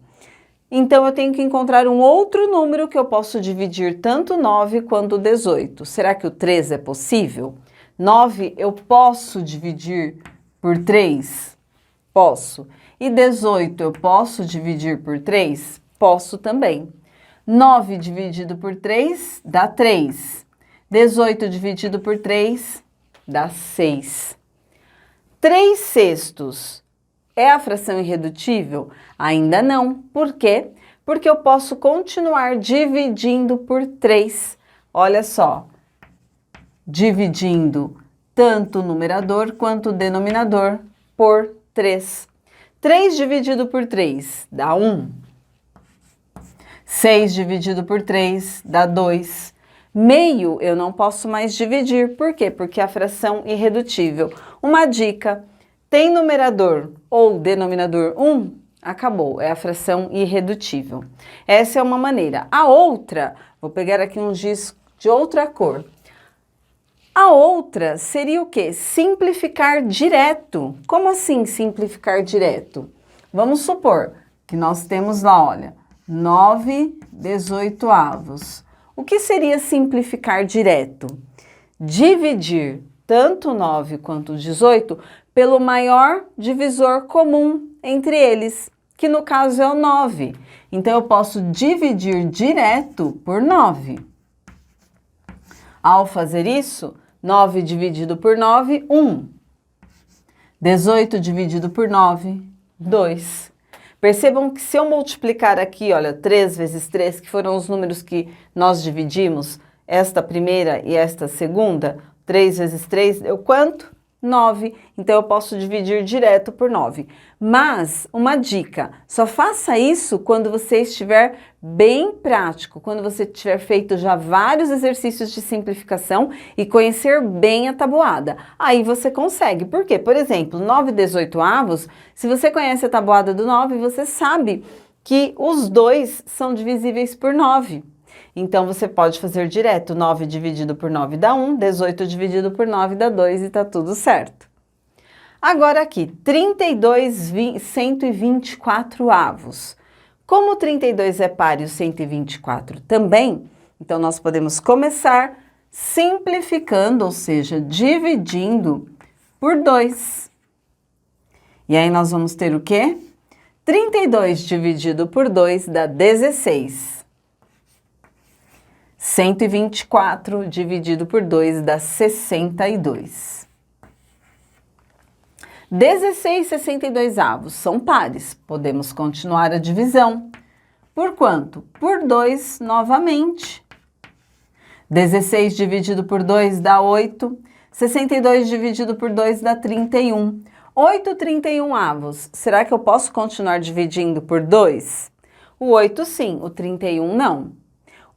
Então, eu tenho que encontrar um outro número que eu posso dividir tanto o 9 quanto o 18. Será que o 3 é possível? 9 eu posso dividir por 3? Posso. E 18 eu posso dividir por 3? Posso também. 9 dividido por 3 dá 3. 18 dividido por 3 dá 6. 3 sextos é a fração irredutível? Ainda não. Por quê? Porque eu posso continuar dividindo por 3. Olha só, dividindo tanto o numerador quanto o denominador por 3. 3 dividido por 3 dá 1. 6 dividido por 3 dá 2. Meio eu não posso mais dividir. Por quê? Porque é a fração irredutível. Uma dica, tem numerador ou denominador 1? Acabou, é a fração irredutível. Essa é uma maneira. A outra, vou pegar aqui um giz de outra cor. A outra seria o quê? Simplificar direto. Como assim simplificar direto? Vamos supor que nós temos lá, olha, 9/18. O que seria simplificar direto? Dividir tanto o 9 quanto o 18 pelo maior divisor comum entre eles, que no caso é o 9. Então, eu posso dividir direto por 9. Ao fazer isso, 9 dividido por 9, 1. 18 dividido por 9, 2. Percebam que se eu multiplicar aqui, olha, 3 vezes 3, que foram os números que nós dividimos, esta primeira e esta segunda, 3 vezes 3 deu quanto? 9. Então, eu posso dividir direto por 9. Mas, uma dica, só faça isso quando você estiver bem prático, quando você tiver feito já vários exercícios de simplificação e conhecer bem a tabuada. Aí você consegue. Por quê? Por exemplo, 9/18, se você conhece a tabuada do 9, você sabe que os dois são divisíveis por 9. Então, você pode fazer direto, 9 dividido por 9 dá 1, 18 dividido por 9 dá 2 e tá tudo certo. Agora aqui, 32/124. Como o 32 é par e o 124 também, então nós podemos começar simplificando, ou seja, dividindo por 2. E aí nós vamos ter o quê? 32 dividido por 2 dá 16. 124 dividido por 2 dá 62. 16/62 são pares. Podemos continuar a divisão. Por quanto? Por 2 novamente. 16 dividido por 2 dá 8. 62 dividido por 2 dá 31. 8/31. Será que eu posso continuar dividindo por 2? O 8 sim, o 31 não.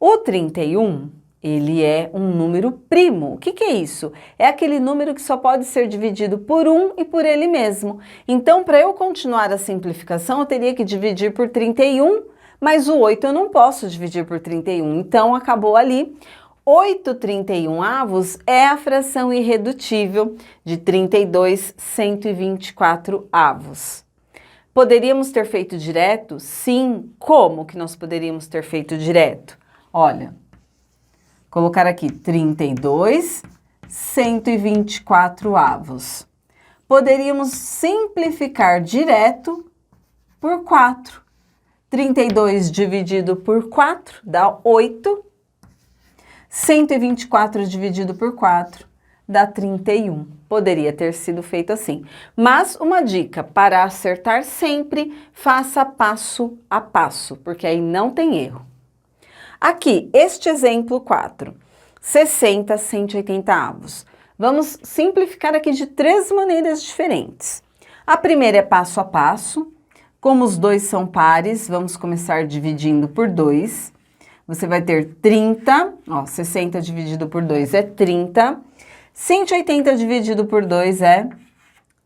O 31 Ele é um número primo. O que é isso? É aquele número que só pode ser dividido por 1 e por ele mesmo. Então, para eu continuar a simplificação, eu teria que dividir por 31, mas o 8 eu não posso dividir por 31. Então, acabou ali. 8/31 é a fração irredutível de 32/124. Poderíamos ter feito direto? Sim. Como que nós poderíamos ter feito direto? Olha, colocar aqui 32/124. Poderíamos simplificar direto por 4. 32 dividido por 4 dá 8. 124 dividido por 4 dá 31. Poderia ter sido feito assim. Mas uma dica, para acertar sempre, faça passo a passo, porque aí não tem erro. Aqui, este exemplo 4, 60/180. Vamos simplificar aqui de 3 maneiras diferentes. A primeira é passo a passo. Como os dois são pares, vamos começar dividindo por 2. Você vai ter 30, ó, 60 dividido por 2 é 30. 180 dividido por 2 é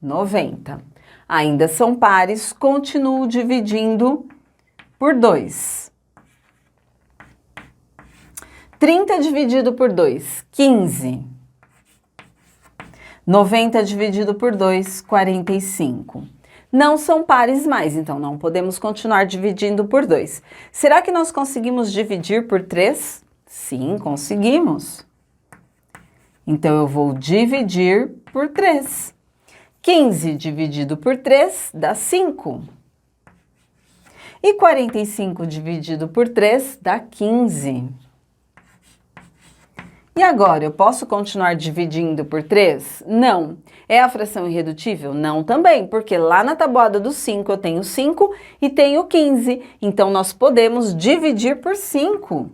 90. Ainda são pares, continuo dividindo por 2. 30 dividido por 2, 15. 90 dividido por 2, 45. Não são pares mais, então não podemos continuar dividindo por 2. Será que nós conseguimos dividir por 3? Sim, conseguimos. Então, eu vou dividir por 3. 15 dividido por 3 dá 5. E 45 dividido por 3 dá 15. E agora, eu posso continuar dividindo por 3? Não. É a fração irredutível? Não também, porque lá na tabuada do 5 eu tenho 5 e tenho 15. Então, nós podemos dividir por 5.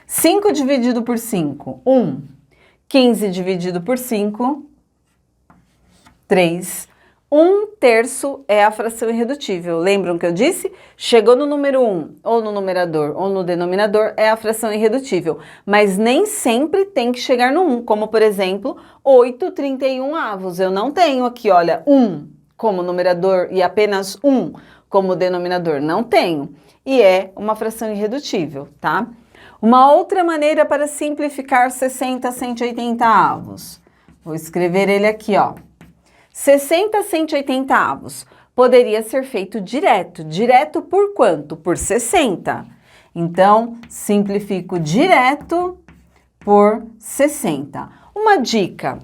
5 dividido por 5, 1. 15 dividido por 5, 3. 1/3 é a fração irredutível. Lembram que eu disse? Chegou no número 1, ou no numerador, ou no denominador, é a fração irredutível. Mas nem sempre tem que chegar no 1, como, por exemplo, 8/31. Eu não tenho aqui, olha, 1 como numerador e apenas 1 como denominador. Não tenho. E é uma fração irredutível, tá? Uma outra maneira para simplificar 60/180. Vou escrever ele aqui, ó. 60/180 poderia ser feito direto. Direto por quanto? Por 60. Então, simplifico direto por 60. Uma dica.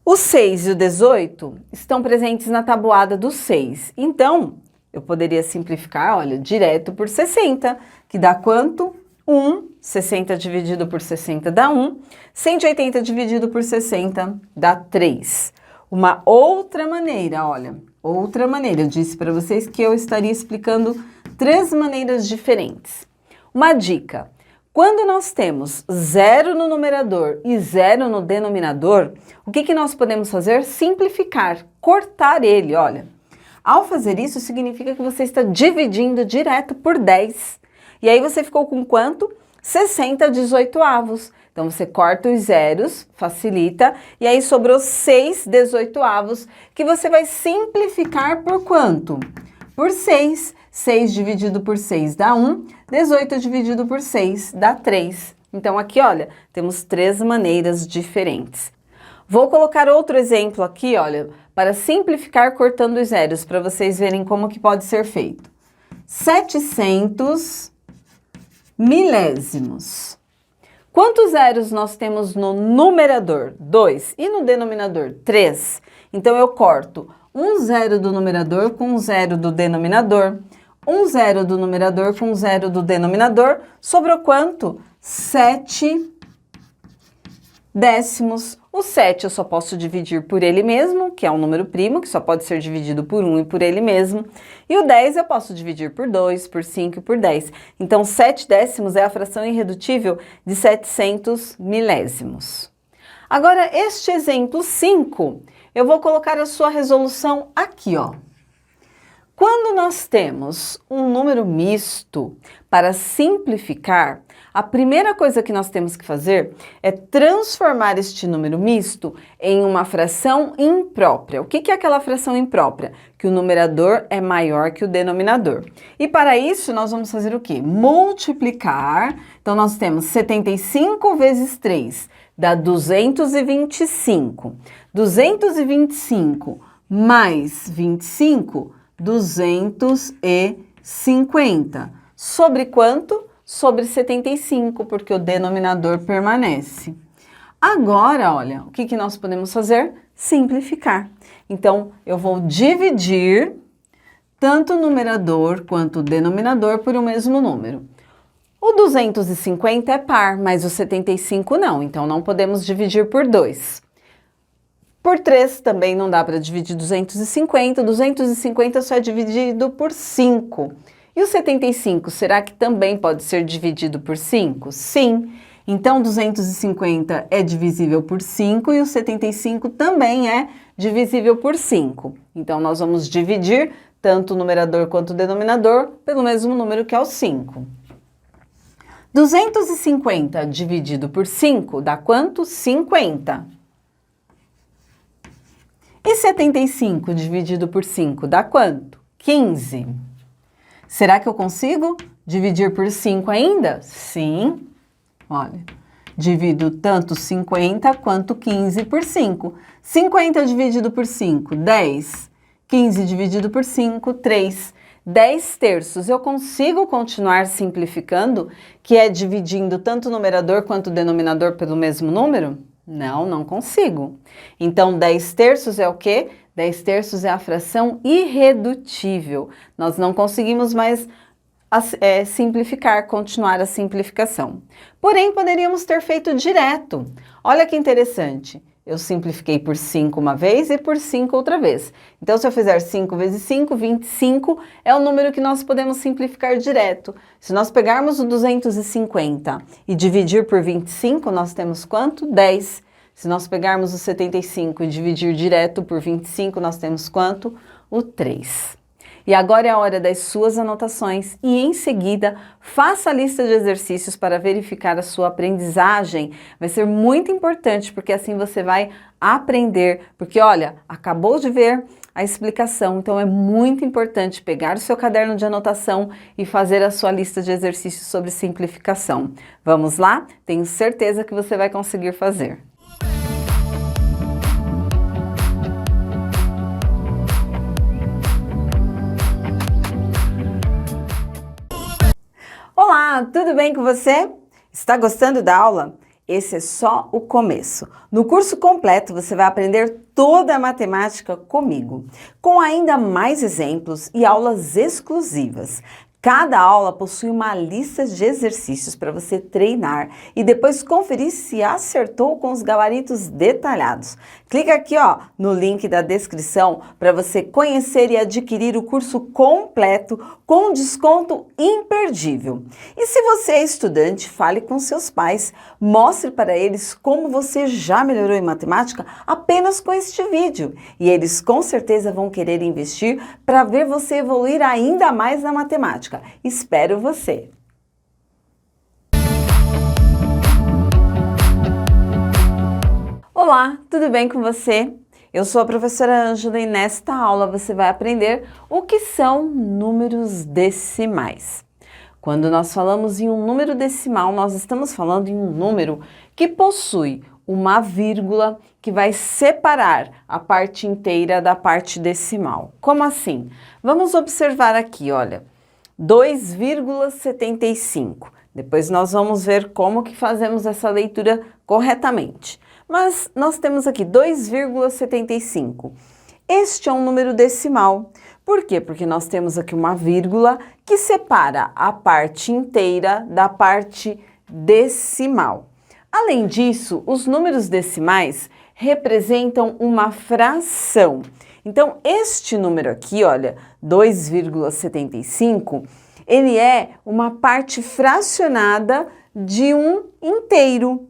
O 6 e o 18 estão presentes na tabuada do 6. Então, eu poderia simplificar, olha, direto por 60, que dá quanto? 1. 60 dividido por 60 dá 1. 180 dividido por 60 dá 3. Uma outra maneira, olha, outra maneira. Eu disse para vocês que eu estaria explicando 3 maneiras diferentes. Uma dica. Quando nós temos 0 no numerador e 0 no denominador, o que nós podemos fazer? Simplificar, cortar ele, olha. Ao fazer isso, significa que você está dividindo direto por 10. E aí você ficou com quanto? 60/18. Então, você corta os zeros, facilita, e aí sobrou 6/18, que você vai simplificar por quanto? Por 6. 6 dividido por 6 dá 1, 18 dividido por 6 dá 3. Então, aqui, olha, temos 3 maneiras diferentes. Vou colocar outro exemplo aqui, olha, para simplificar cortando os zeros, para vocês verem como que pode ser feito. 700 milésimos. Quantos zeros nós temos no numerador? 2. E no denominador? 3. Então, eu corto um zero do numerador com um zero do denominador. Um zero do numerador com um zero do denominador. Sobrou quanto? 7 décimos. O 7 eu só posso dividir por ele mesmo, que é um número primo, que só pode ser dividido por 1 e por ele mesmo. E o 10 eu posso dividir por 2, por 5 e por 10. Então, 7 décimos é a fração irredutível de 700 milésimos. Agora, este exemplo 5, eu vou colocar a sua resolução aqui, ó. Quando nós temos um número misto, para simplificar, a primeira coisa que nós temos que fazer é transformar este número misto em uma fração imprópria. O que é aquela fração imprópria? Que o numerador é maior que o denominador. E para isso, nós vamos fazer o quê? Multiplicar. Então, nós temos 75 vezes 3, dá 225. 225 mais 25, 250. Sobre quanto? Sobre 75, porque o denominador permanece. Agora, olha, o que nós podemos fazer? Simplificar. Então, eu vou dividir tanto o numerador quanto o denominador por o mesmo número. O 250 é par, mas o 75 não, então não podemos dividir por 2. Por 3 também não dá para dividir 250, 250 só é dividido por 5. E o 75, será que também pode ser dividido por 5? Sim. Então, 250 é divisível por 5 e o 75 também é divisível por 5. Então, nós vamos dividir tanto o numerador quanto o denominador pelo mesmo número que é o 5. 250 dividido por 5 dá quanto? 50. E 75 dividido por 5 dá quanto? 15. Será que eu consigo dividir por 5 ainda? Sim. Olha, divido tanto 50 quanto 15 por 5. 50 dividido por 5, 10. 15 dividido por 5, 3. 10 terços. Eu consigo continuar simplificando, que é dividindo tanto o numerador quanto o denominador pelo mesmo número? Não, não consigo. Então, 10 terços é o quê? 10 terços é a fração irredutível. Nós não conseguimos mais simplificar, continuar a simplificação. Porém, poderíamos ter feito direto. Olha que interessante. Eu simplifiquei por 5 uma vez e por 5 outra vez. Então, se eu fizer 5 vezes 5, 25 é o número que nós podemos simplificar direto. Se nós pegarmos o 250 e dividir por 25, nós temos quanto? 10. Se nós pegarmos o 75 e dividir direto por 25, nós temos quanto? O 3. E agora é a hora das suas anotações e, em seguida, faça a lista de exercícios para verificar a sua aprendizagem. Vai ser muito importante, porque assim você vai aprender. Porque, olha, acabou de ver a explicação, então é muito importante pegar o seu caderno de anotação e fazer a sua lista de exercícios sobre simplificação. Vamos lá? Tenho certeza que você vai conseguir fazer. Olá, tudo bem com você? Está gostando da aula? Esse é só o começo. No curso completo você vai aprender toda a matemática comigo, com ainda mais exemplos e aulas exclusivas. Cada aula possui uma lista de exercícios para você treinar e depois conferir se acertou com os gabaritos detalhados. Clica aqui, ó, no link da descrição para você conhecer e adquirir o curso completo com desconto imperdível. E se você é estudante, fale com seus pais, mostre para eles como você já melhorou em matemática apenas com este vídeo. E eles com certeza vão querer investir para ver você evoluir ainda mais na matemática. Espero você! Olá, tudo bem com você? Eu sou a professora Ângela e nesta aula você vai aprender o que são números decimais. Quando nós falamos em um número decimal, nós estamos falando em um número que possui uma vírgula que vai separar a parte inteira da parte decimal. Como assim? Vamos observar aqui, olha, 2,75. Depois nós vamos ver como que fazemos essa leitura corretamente. Mas nós temos aqui 2,75. Este é um número decimal. Por quê? Porque nós temos aqui uma vírgula que separa a parte inteira da parte decimal. Além disso, os números decimais representam uma fração. Então, este número aqui, olha, 2,75, ele é uma parte fracionada de um inteiro.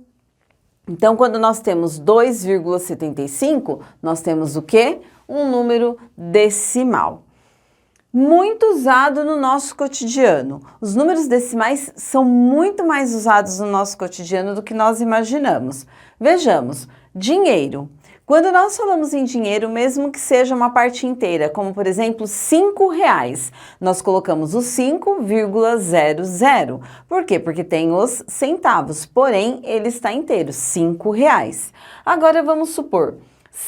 Então, quando nós temos 2,75, nós temos o quê? Um número decimal. muito usado no nosso cotidiano. Os números decimais são muito mais usados no nosso cotidiano do que nós imaginamos. Vejamos, dinheiro. Quando nós falamos em dinheiro, mesmo que seja uma parte inteira, como por exemplo R$5, nós colocamos o 5,00. Por quê? Porque tem os centavos, porém ele está inteiro, R$5. Agora vamos supor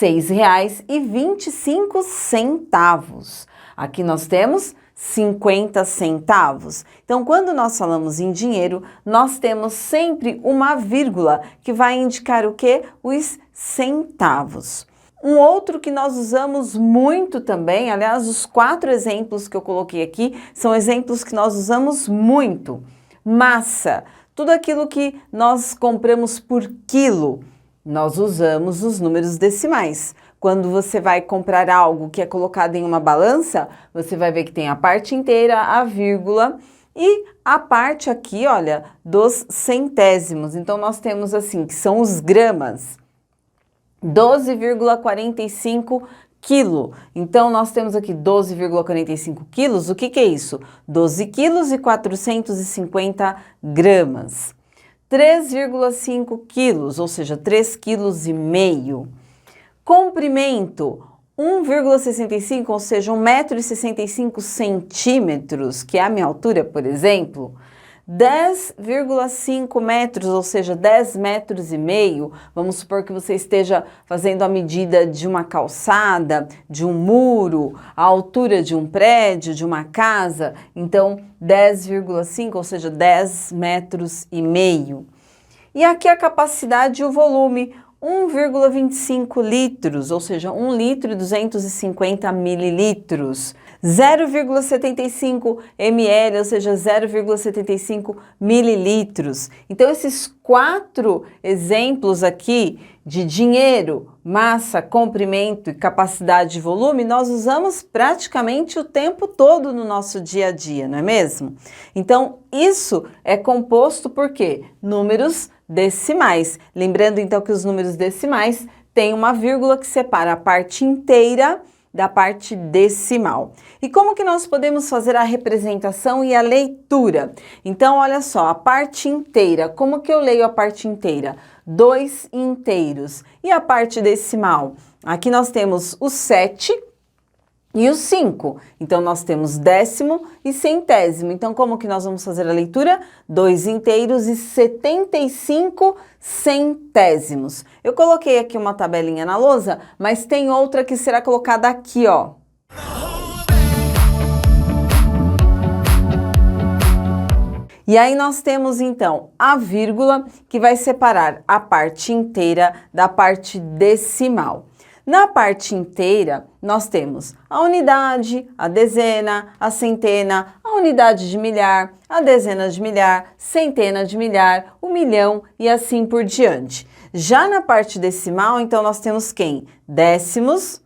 R$6,25. Aqui nós temos 50 centavos. Então, quando nós falamos em dinheiro, nós temos sempre uma vírgula que vai indicar o quê? Os centavos. Um outro que nós usamos muito também, aliás, os 4 exemplos que eu coloquei aqui são exemplos que nós usamos muito. Massa, tudo aquilo que nós compramos por quilo, nós usamos os números decimais. Quando você vai comprar algo que é colocado em uma balança, você vai ver que tem a parte inteira, a vírgula e a parte aqui, olha, dos centésimos. Então, nós temos assim, que são os gramas, 12,45 quilo. Então, nós temos aqui 12,45 quilos. O que que é isso? 12 quilos e 450 gramas. 3,5 quilos, ou seja, 3,5 quilos. Comprimento, 1,65, ou seja, 1,65 m, que é a minha altura, por exemplo. 10,5 metros, ou seja, 10,5 metros. Vamos supor que você esteja fazendo a medida de uma calçada, de um muro, a altura de um prédio, de uma casa. Então, 10,5, ou seja, 10,5 metros. E aqui a capacidade e o volume, 1,25 litros, ou seja, 1 litro e 250 mililitros. 0,75 ml, ou seja, 0,75 mililitros. Então, esses 4 exemplos aqui de dinheiro, massa, comprimento e capacidade de volume, nós usamos praticamente o tempo todo no nosso dia a dia, não é mesmo? Então, isso é composto por quê? Números decimais. Lembrando então que os números decimais têm uma vírgula que separa a parte inteira da parte decimal. E como que nós podemos fazer a representação e a leitura? Então, olha só, a parte inteira, como que eu leio a parte inteira? 2 inteiros. E a parte decimal? Aqui nós temos o 7 e o 5. Então, nós temos décimo e centésimo. Então, como que nós vamos fazer a leitura? 2 inteiros e 75 centésimos. Eu coloquei aqui uma tabelinha na lousa, mas tem outra que será colocada aqui, ó. E aí nós temos, então, a vírgula que vai separar a parte inteira da parte decimal. Na parte inteira, nós temos a unidade, a dezena, a centena, a unidade de milhar, a dezena de milhar, centena de milhar, o milhão e assim por diante. Já na parte decimal, então, nós temos quem? Décimos,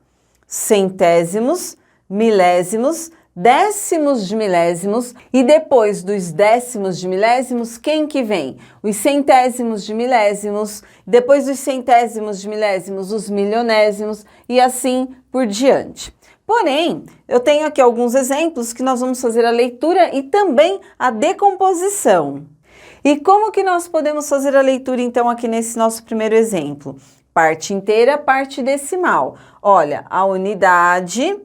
centésimos, milésimos, décimos de milésimos e depois dos décimos de milésimos, quem que vem? Os centésimos de milésimos, depois dos centésimos de milésimos, os milionésimos e assim por diante. Porém, eu tenho aqui alguns exemplos que nós vamos fazer a leitura e também a decomposição. E como que nós podemos fazer a leitura então aqui nesse nosso primeiro exemplo? Parte inteira, parte decimal. Olha, a unidade,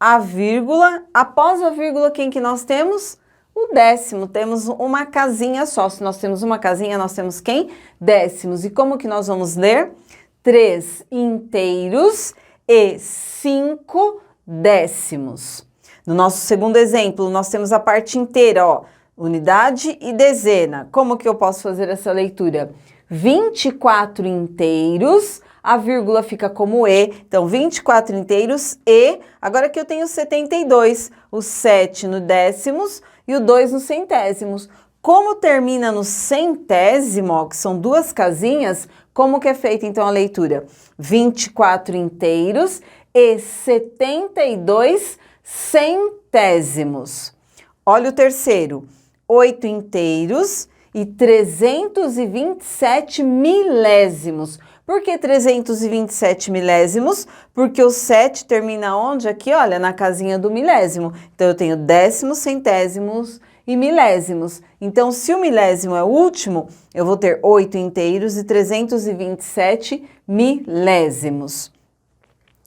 a vírgula, após a vírgula, quem que nós temos? O décimo, temos uma casinha só. Se nós temos uma casinha, nós temos quem? Décimos. E como que nós vamos ler? 3 inteiros e 5 décimos. No nosso segundo exemplo, nós temos a parte inteira, ó, unidade e dezena. Como que eu posso fazer essa leitura? 24 inteiros, a vírgula fica como E, então 24 inteiros e, agora que eu tenho 72, o 7 no décimos e o 2 no centésimos. Como termina no centésimo, ó, que são 2 casinhas, como que é feita então a leitura? 24 inteiros e 72 centésimos. Olha o terceiro, 8 inteiros e 327 milésimos. Por que 327 milésimos? Porque o 7 termina onde? Aqui, olha, na casinha do milésimo. Então, eu tenho décimos, centésimos e milésimos. Então, se o milésimo é o último, eu vou ter 8 inteiros e 327 milésimos.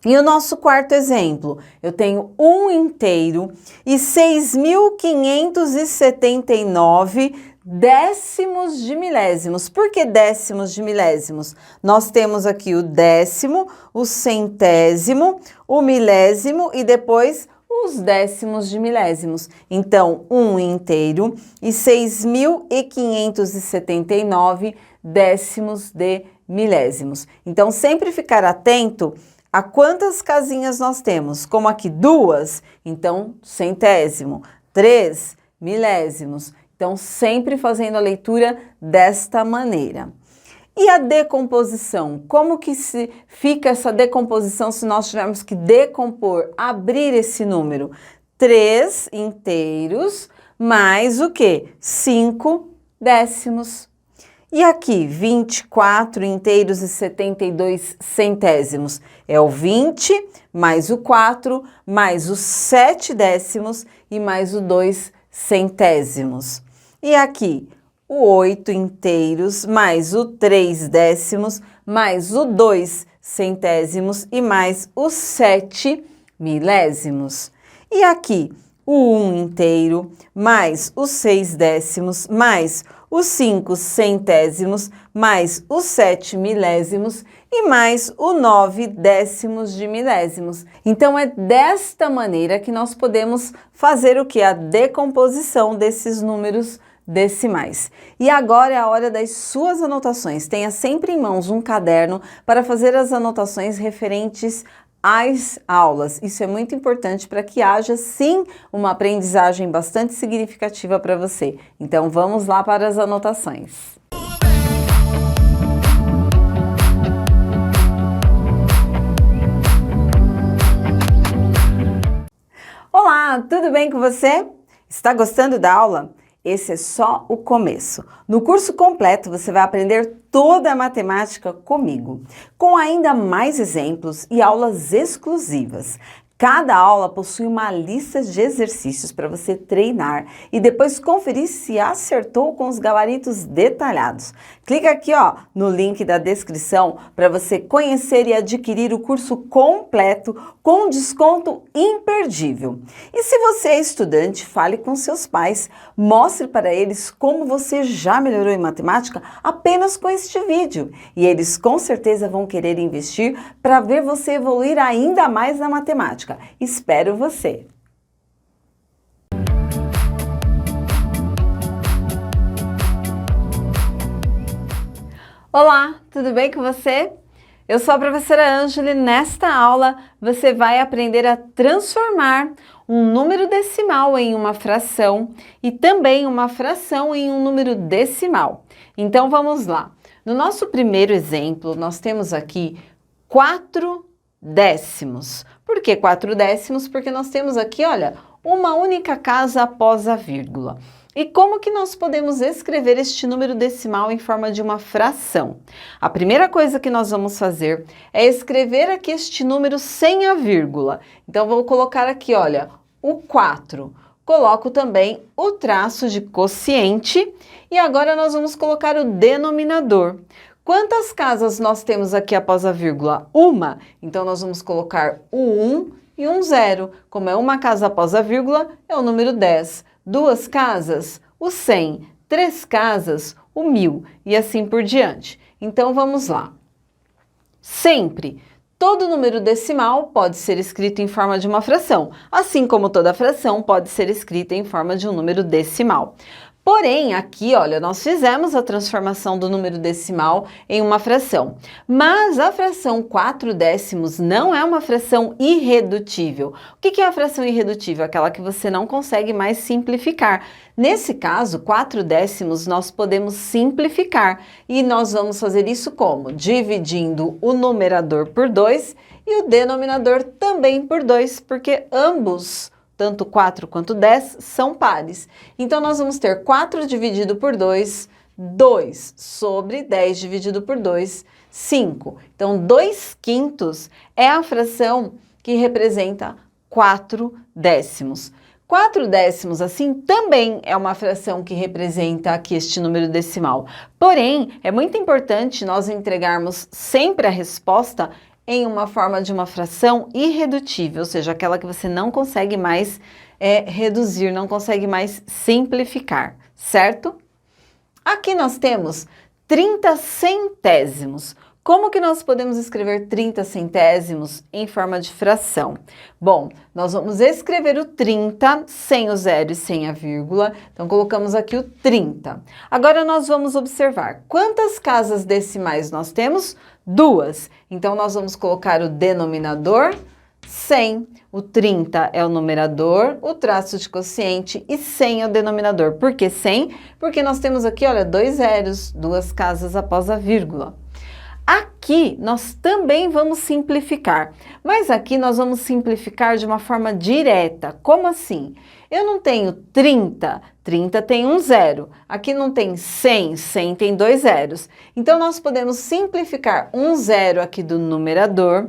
E o nosso quarto exemplo, eu tenho 1 inteiro e 6.579 décimos de milésimos. Por que décimos de milésimos? Nós temos aqui o décimo, o centésimo, o milésimo e depois os décimos de milésimos. Então, 1 inteiro e 6.579 décimos de milésimos. Então, sempre ficar atento a quantas casinhas nós temos. Como aqui 2, então centésimo, 3 milésimos. Então, sempre fazendo a leitura desta maneira. E a decomposição? Como que fica essa decomposição se nós tivermos que decompor, abrir esse número? 3 inteiros mais o quê? 5 décimos. E aqui, 24 inteiros e 72 centésimos. É o 20 mais o 4 mais os 7 décimos e mais o 2 centésimos. E aqui, o 8 inteiros mais o 3 décimos mais o 2 centésimos e mais os 7 milésimos. E aqui, o 1 inteiro mais os 6 décimos mais os 5 centésimos mais os 7 milésimos e mais o 9 décimos de milésimos. Então, é desta maneira que nós podemos fazer o que? A decomposição desses números decimais. E agora é a hora das suas anotações. Tenha sempre em mãos um caderno para fazer as anotações referentes às aulas. Isso é muito importante para que haja, sim, uma aprendizagem bastante significativa para você. Então, vamos lá para as anotações. Olá, tudo bem com você? Está gostando da aula? Esse é só o começo. No curso completo, você vai aprender toda a matemática comigo, com ainda mais exemplos e aulas exclusivas. Cada aula possui uma lista de exercícios para você treinar e depois conferir se acertou com os gabaritos detalhados. Clica aqui, ó, no link da descrição para você conhecer e adquirir o curso completo com desconto imperdível. E se você é estudante, fale com seus pais, mostre para eles como você já melhorou em matemática apenas com este vídeo. E eles com certeza vão querer investir para ver você evoluir ainda mais na matemática. Espero você! Olá, tudo bem com você? Eu sou a professora Ângela e nesta aula você vai aprender a transformar um número decimal em uma fração e também uma fração em um número decimal. Então vamos lá. No nosso primeiro exemplo, nós temos aqui 4 décimos. Por que 4 décimos? Porque nós temos aqui, olha, uma única casa após a vírgula. E como que nós podemos escrever este número decimal em forma de uma fração? A primeira coisa que nós vamos fazer é escrever aqui este número sem a vírgula. Então, vou colocar aqui, olha, o 4. Coloco também o traço de quociente e agora nós vamos colocar o denominador. Quantas casas nós temos aqui após a vírgula? Uma. Então, nós vamos colocar o 1 e um 0. Como é uma casa após a vírgula, é o número 10. 2 casas, o 100. 3 casas, o 1000. E assim por diante. Então, vamos lá. Sempre, todo número decimal pode ser escrito em forma de uma fração, assim como toda fração pode ser escrita em forma de um número decimal. Porém, aqui, olha, nós fizemos a transformação do número decimal em uma fração. Mas a fração 4 décimos não é uma fração irredutível. O que é a fração irredutível? Aquela que você não consegue mais simplificar. Nesse caso, 4 décimos nós podemos simplificar. E nós vamos fazer isso como? Dividindo o numerador por 2 e o denominador também por 2, porque ambos, tanto 4 quanto 10, são pares. Então, nós vamos ter 4 dividido por 2, 2 sobre 10 dividido por 2, 5. Então, 2/5 é a fração que representa 4 décimos. 4 décimos, assim, também é uma fração que representa aqui este número decimal. Porém, é muito importante nós entregarmos sempre a resposta em uma forma de uma fração irredutível, ou seja, aquela que você não consegue mais reduzir, não consegue mais simplificar, certo? Aqui nós temos 30 centésimos. Como que nós podemos escrever 30 centésimos em forma de fração? Bom, nós vamos escrever o 30 sem o zero e sem a vírgula. Então, colocamos aqui o 30. Agora, nós vamos observar quantas casas decimais nós temos? 2. Então, nós vamos colocar o denominador 100. O 30 é o numerador, o traço de quociente e 100 é o denominador. Por que 100? Porque nós temos aqui, olha, 2 zeros, 2 casas após a vírgula. Aqui nós também vamos simplificar, mas aqui nós vamos simplificar de uma forma direta. Como assim? Eu não tenho 30, 30 tem um zero. Aqui não tem 100, 100 tem 2 zeros. Então, nós podemos simplificar um zero aqui do numerador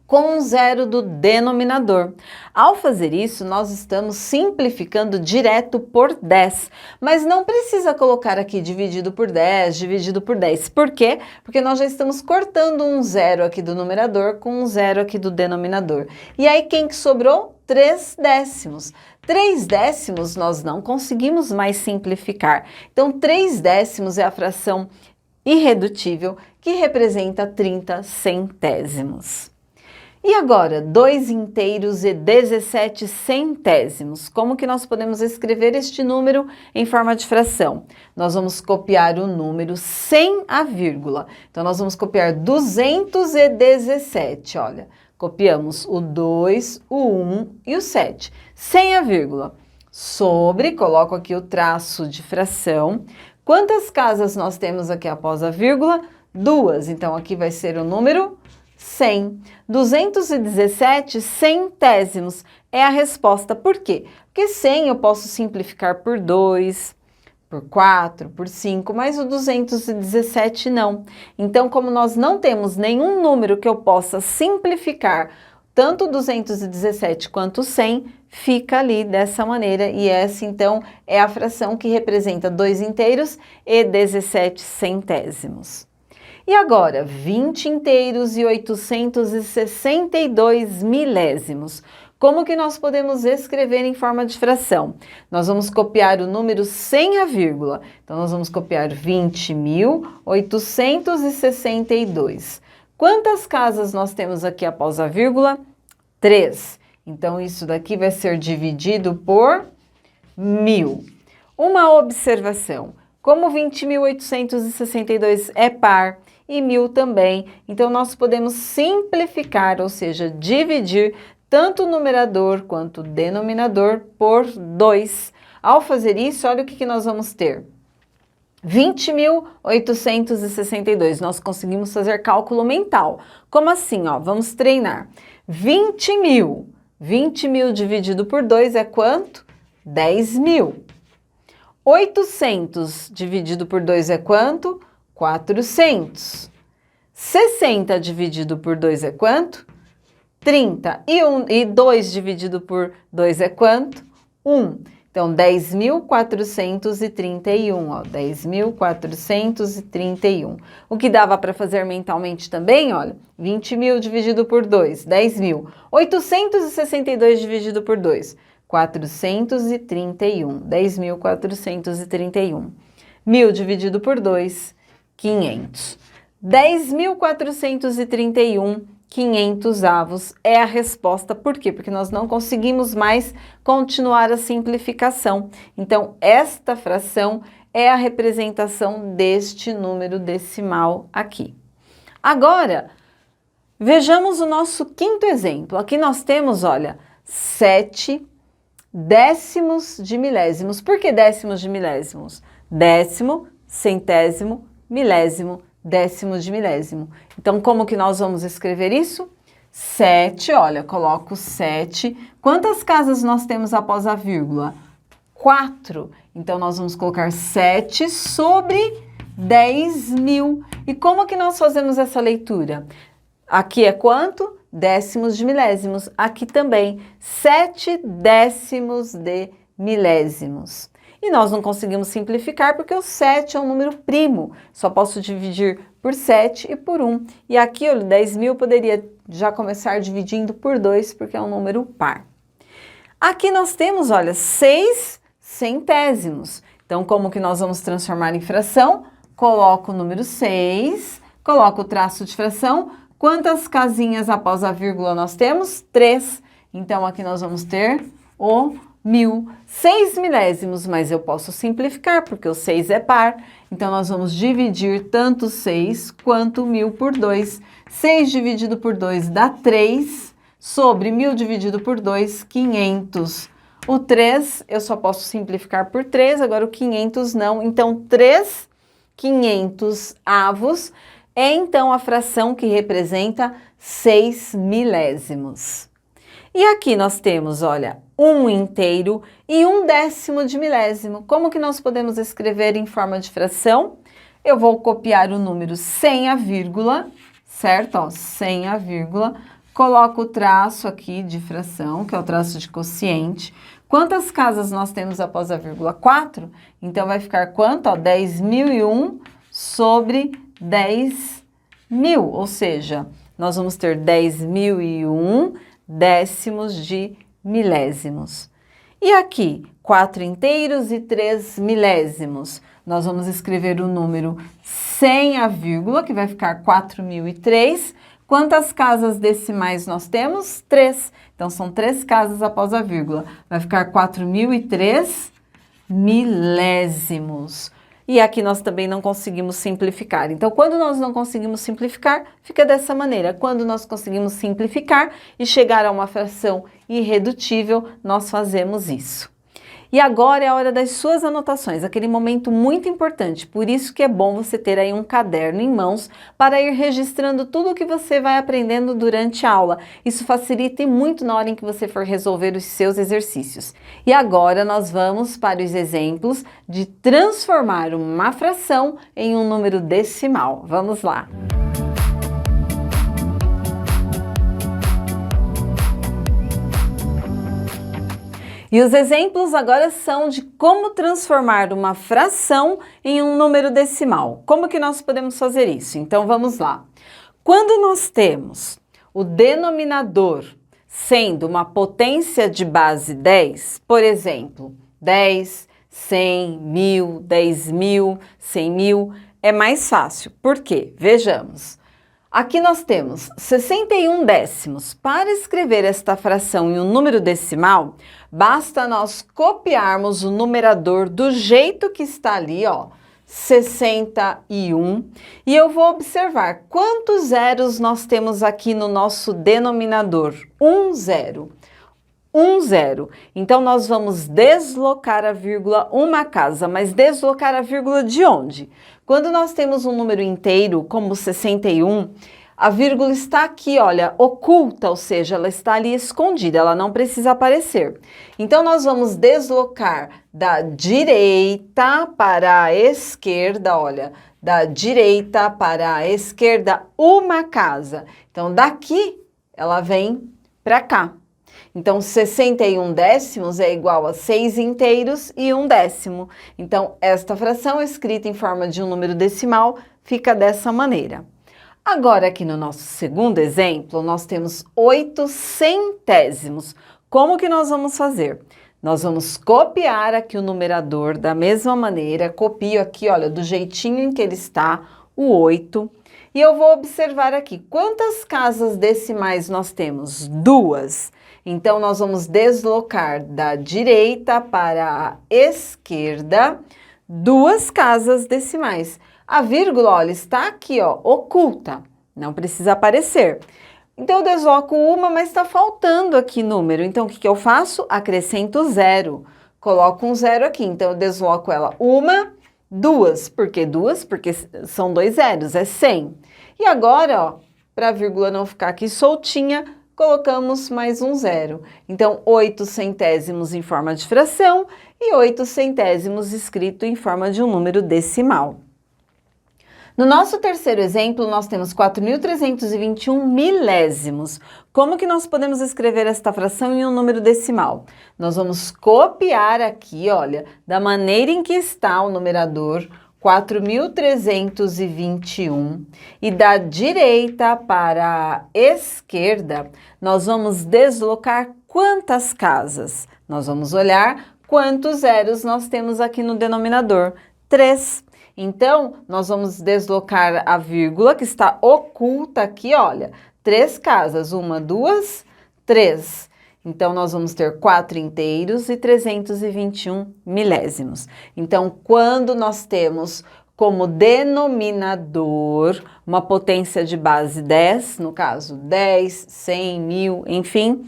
com um zero do denominador. Ao fazer isso, nós estamos simplificando direto por 10, mas não precisa colocar aqui dividido por 10, dividido por 10. Por quê? Porque nós já estamos cortando um zero aqui do numerador com um zero aqui do denominador. E aí, quem que sobrou? 3 décimos. 3 décimos nós não conseguimos mais simplificar. Então, 3 décimos é a fração irredutível que representa 30 centésimos. E agora, 2 inteiros e 17 centésimos. Como que nós podemos escrever este número em forma de fração? Nós vamos copiar o número sem a vírgula. Então, nós vamos copiar 217, olha. Copiamos o 2, o 1 e o 7, sem a vírgula. Sobre, coloco aqui o traço de fração. Quantas casas nós temos aqui após a vírgula? 2. Então, aqui vai ser o número 100. 217 centésimos é a resposta. Por quê? Porque 100 eu posso simplificar por 2, por 4, por 5, mas o 217 não. Então, como nós não temos nenhum número que eu possa simplificar, tanto o 217 quanto o 100, fica ali dessa maneira. E essa, então, é a fração que representa 2 inteiros e 17 centésimos. E agora, 20 inteiros e 862 milésimos. Como que nós podemos escrever em forma de fração? Nós vamos copiar o número sem a vírgula. Então, nós vamos copiar 20.862. Quantas casas nós temos aqui após a vírgula? 3. Então, isso daqui vai ser dividido por 1.000. Uma observação. Como 20.862 é par, e 1.000 também, então nós podemos simplificar, ou seja, dividir tanto o numerador quanto o denominador por 2. Ao fazer isso, olha o que nós vamos ter. 20.862, nós conseguimos fazer cálculo mental. Como assim? Ó, vamos treinar. 20.000. 20.000 dividido por 2 é quanto? 10.000. 800 dividido por 2 é quanto? 400. 60 dividido por 2 é quanto? 30. E 2 dividido por 2 é quanto? 1. Então, 10.431, ó, 10.431. O que dava para fazer mentalmente também, olha, 20.000 dividido por 2, 10.000. 862 dividido por 2, 431, 10.431. 1.000 dividido por 2, 500. 10.431, 500 avos é a resposta. Por quê? Porque nós não conseguimos mais continuar a simplificação. Então, esta fração é a representação deste número decimal aqui. Agora, vejamos o nosso quinto exemplo. Aqui nós temos, olha, 7 décimos de milésimos. Por que décimos de milésimos? Décimo, centésimo, milésimo, décimo de milésimo. Então, como que nós vamos escrever isso? 7, olha, coloco 7. Quantas casas nós temos após a vírgula? 4. Então, nós vamos colocar 7 sobre 10.000. E como que nós fazemos essa leitura? Aqui é quanto? Décimos de milésimos. Aqui também, 7 décimos de milésimos. E nós não conseguimos simplificar porque o 7 é um número primo. Só posso dividir por 7 e por 1. E aqui, olha, 10.000 poderia já começar dividindo por 2 porque é um número par. Aqui nós temos, olha, 6 centésimos. Então, como que nós vamos transformar em fração? Coloco o número 6, coloco o traço de fração. Quantas casinhas após a vírgula nós temos? 3. Então, aqui nós vamos ter o 1000. 6 milésimos, mas eu posso simplificar, porque o 6 é par. Então, nós vamos dividir tanto 6 quanto 1000 por 2. 6 dividido por 2 dá 3. Sobre 1000 dividido por 2, 500. O 3 eu só posso simplificar por 3, agora o 500 não. Então, 3 500avos é então a fração que representa 6 milésimos. E aqui nós temos, olha, 1 inteiro e 1 décimo de milésimo. Como que nós podemos escrever em forma de fração? Eu vou copiar o número sem a vírgula, certo? Ó, sem a vírgula. Coloco o traço aqui de fração, que é o traço de quociente. Quantas casas nós temos após a vírgula? 4. Então, vai ficar quanto? 10.001 sobre 10.000. Ou seja, nós vamos ter 10.001 décimos de milésimos. E aqui, 4 inteiros e 3 milésimos. Nós vamos escrever o número sem a vírgula, que vai ficar 4.003. Quantas casas decimais nós temos? 3. Então, são 3 casas após a vírgula. Vai ficar 4.003 milésimos. E aqui nós também não conseguimos simplificar. Então, quando nós não conseguimos simplificar, fica dessa maneira. Quando nós conseguimos simplificar e chegar a uma fração irredutível, nós fazemos isso. E agora é a hora das suas anotações, aquele momento muito importante. Por isso que é bom você ter aí um caderno em mãos para ir registrando tudo o que você vai aprendendo durante a aula. Isso facilita muito na hora em que você for resolver os seus exercícios. E agora nós vamos para os exemplos de transformar uma fração em um número decimal. Vamos lá! E os exemplos agora são de como transformar uma fração em um número decimal. Como que nós podemos fazer isso? Então, vamos lá. Quando nós temos o denominador sendo uma potência de base 10, por exemplo, 10, 100, 1000, 10.000, 100.000, é mais fácil. Por quê? Vejamos. Aqui nós temos 61 décimos. Para escrever esta fração em um número decimal, basta nós copiarmos o numerador do jeito que está ali, ó, 61. E eu vou observar quantos zeros nós temos aqui no nosso denominador. 1 zero. 1 zero. Então, nós vamos deslocar a vírgula uma casa, mas deslocar a vírgula de onde? Quando nós temos um número inteiro, como 61, a vírgula está aqui, olha, oculta, ou seja, ela está ali escondida, ela não precisa aparecer. Então, nós vamos deslocar da direita para a esquerda, olha, da direita para a esquerda uma casa. Então, daqui, ela vem para cá. Então, 61 décimos é igual a 6 inteiros e 1 décimo. Então, esta fração escrita em forma de um número decimal fica dessa maneira. Agora, aqui no nosso segundo exemplo, nós temos 8 centésimos. Como que nós vamos fazer? Nós vamos copiar aqui o numerador da mesma maneira. Copio aqui, olha, do jeitinho em que ele está, o 8. E eu vou observar aqui, quantas casas decimais nós temos? 2. Então, nós vamos deslocar da direita para a esquerda 2 casas decimais. A vírgula, olha, está aqui, ó, oculta, não precisa aparecer. Então, eu desloco uma, mas está faltando aqui número. Então, o que eu faço? Acrescento 0. Coloco um 0 aqui. Então, eu desloco ela uma, 2. Por que 2? Porque são 2 zeros, é 100. E agora, ó, para a vírgula não ficar aqui soltinha, colocamos mais um 0. Então, 8 centésimos em forma de fração e 8 centésimos escrito em forma de um número decimal. No nosso terceiro exemplo, nós temos 4.321 milésimos. Como que nós podemos escrever esta fração em um número decimal? Nós vamos copiar aqui, olha, da maneira em que está o numerador, 4.321, e da direita para a esquerda, nós vamos deslocar quantas casas? Nós vamos olhar quantos zeros nós temos aqui no denominador, 3. Então, nós vamos deslocar a vírgula que está oculta aqui, olha, 3 casas, 1, 2, 3. Então, nós vamos ter 4 inteiros e 321 milésimos. Então, quando nós temos como denominador uma potência de base 10, no caso 10, 100, 1000, enfim,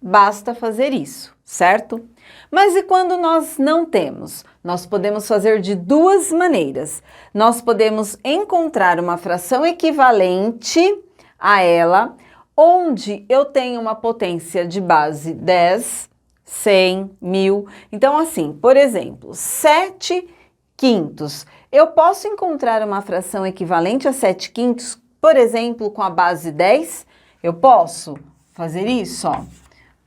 basta fazer isso, certo? Mas e quando nós não temos? Nós podemos fazer de duas maneiras. Nós podemos encontrar uma fração equivalente a ela, onde eu tenho uma potência de base 10, 100, 1000. Então, assim, por exemplo, 7 quintos. Eu posso encontrar uma fração equivalente a 7 quintos, por exemplo, com a base 10? Eu posso fazer isso, ó.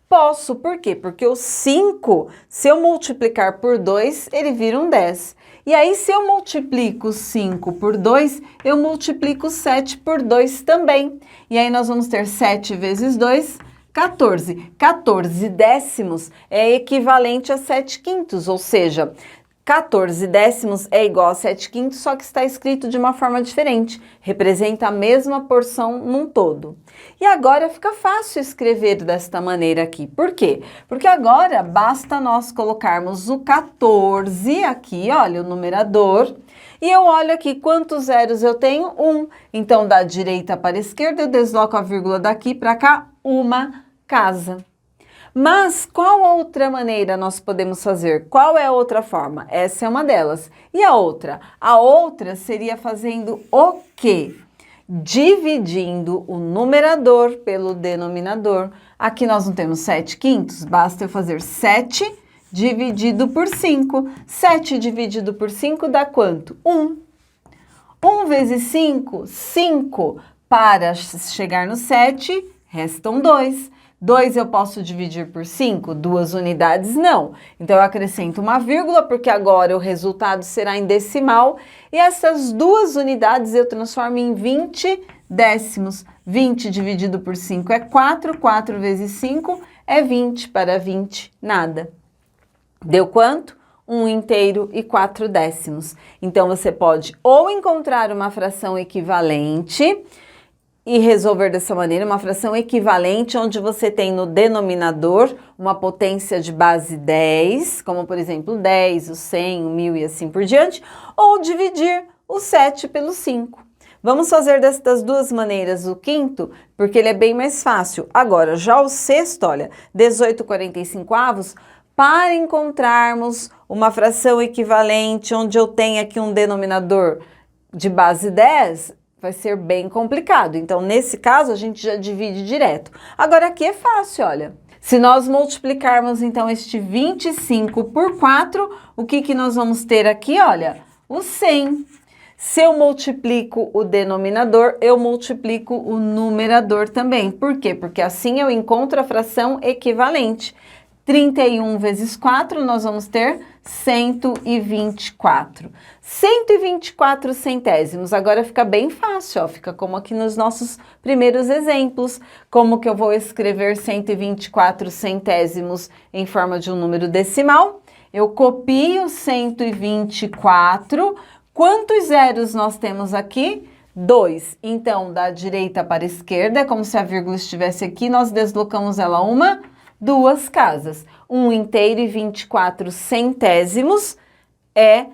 Posso, por quê? Porque o 5, se eu multiplicar por 2, ele vira um 10. E aí, se eu multiplico 5 por 2, eu multiplico 7 por 2 também. E aí, nós vamos ter 7 vezes 2, 14. 14 décimos é equivalente a 7 quintos, ou seja, 14 décimos é igual a 7 quintos, só que está escrito de uma forma diferente. Representa a mesma porção num todo. E agora fica fácil escrever desta maneira aqui. Por quê? Porque agora basta nós colocarmos o 14 aqui, olha, o numerador. E eu olho aqui quantos zeros eu tenho? 1. Então, da direita para a esquerda, eu desloco a vírgula daqui para cá, uma casa. Mas qual outra maneira nós podemos fazer? Qual é a outra forma? Essa é uma delas. E a outra? A outra seria fazendo o quê? Dividindo o numerador pelo denominador. Aqui nós não temos 7 quintos, basta eu fazer 7 dividido por 5. 7 dividido por 5 dá quanto? 1. 1 vezes 5, 5. Para chegar no 7, restam 2. 2 eu posso dividir por 5? 2 unidades não. Então, eu acrescento uma vírgula, porque agora o resultado será em decimal. E essas 2 unidades eu transformo em 20 décimos. 20 dividido por 5 é 4. 4 vezes 5 é 20. Para 20, nada. Deu quanto? 1 inteiro e 4 décimos. Então, você pode ou encontrar uma fração equivalente e resolver dessa maneira, uma fração equivalente, onde você tem no denominador uma potência de base 10, como por exemplo 10, o 100, o 1000 e assim por diante, ou dividir o 7 pelo 5. Vamos fazer destas duas maneiras o quinto, porque ele é bem mais fácil. Agora, já o sexto, olha, 18/45, para encontrarmos uma fração equivalente, onde eu tenho aqui um denominador de base 10, vai ser bem complicado. Então, nesse caso, a gente já divide direto. Agora, aqui é fácil, olha. Se nós multiplicarmos, então, este 25 por 4, o que nós vamos ter aqui, olha? O 100. Se eu multiplico o denominador, eu multiplico o numerador também. Por quê? Porque assim eu encontro a fração equivalente. 31 vezes 4, nós vamos ter 124. 124 centésimos. Agora fica bem fácil, ó. Fica como aqui nos nossos primeiros exemplos. Como que eu vou escrever 124 centésimos em forma de um número decimal? Eu copio 124. Quantos zeros nós temos aqui? 2. Então, da direita para a esquerda, é como se a vírgula estivesse aqui, nós deslocamos ela duas casas. 1 inteiro e 24 centésimos é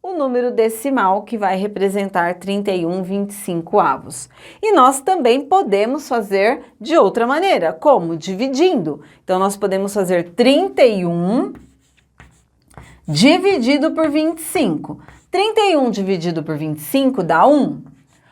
o número decimal que vai representar 31/25. E nós também podemos fazer de outra maneira, como? Dividindo. Então, nós podemos fazer 31 dividido por 25. 31 dividido por 25 dá 1.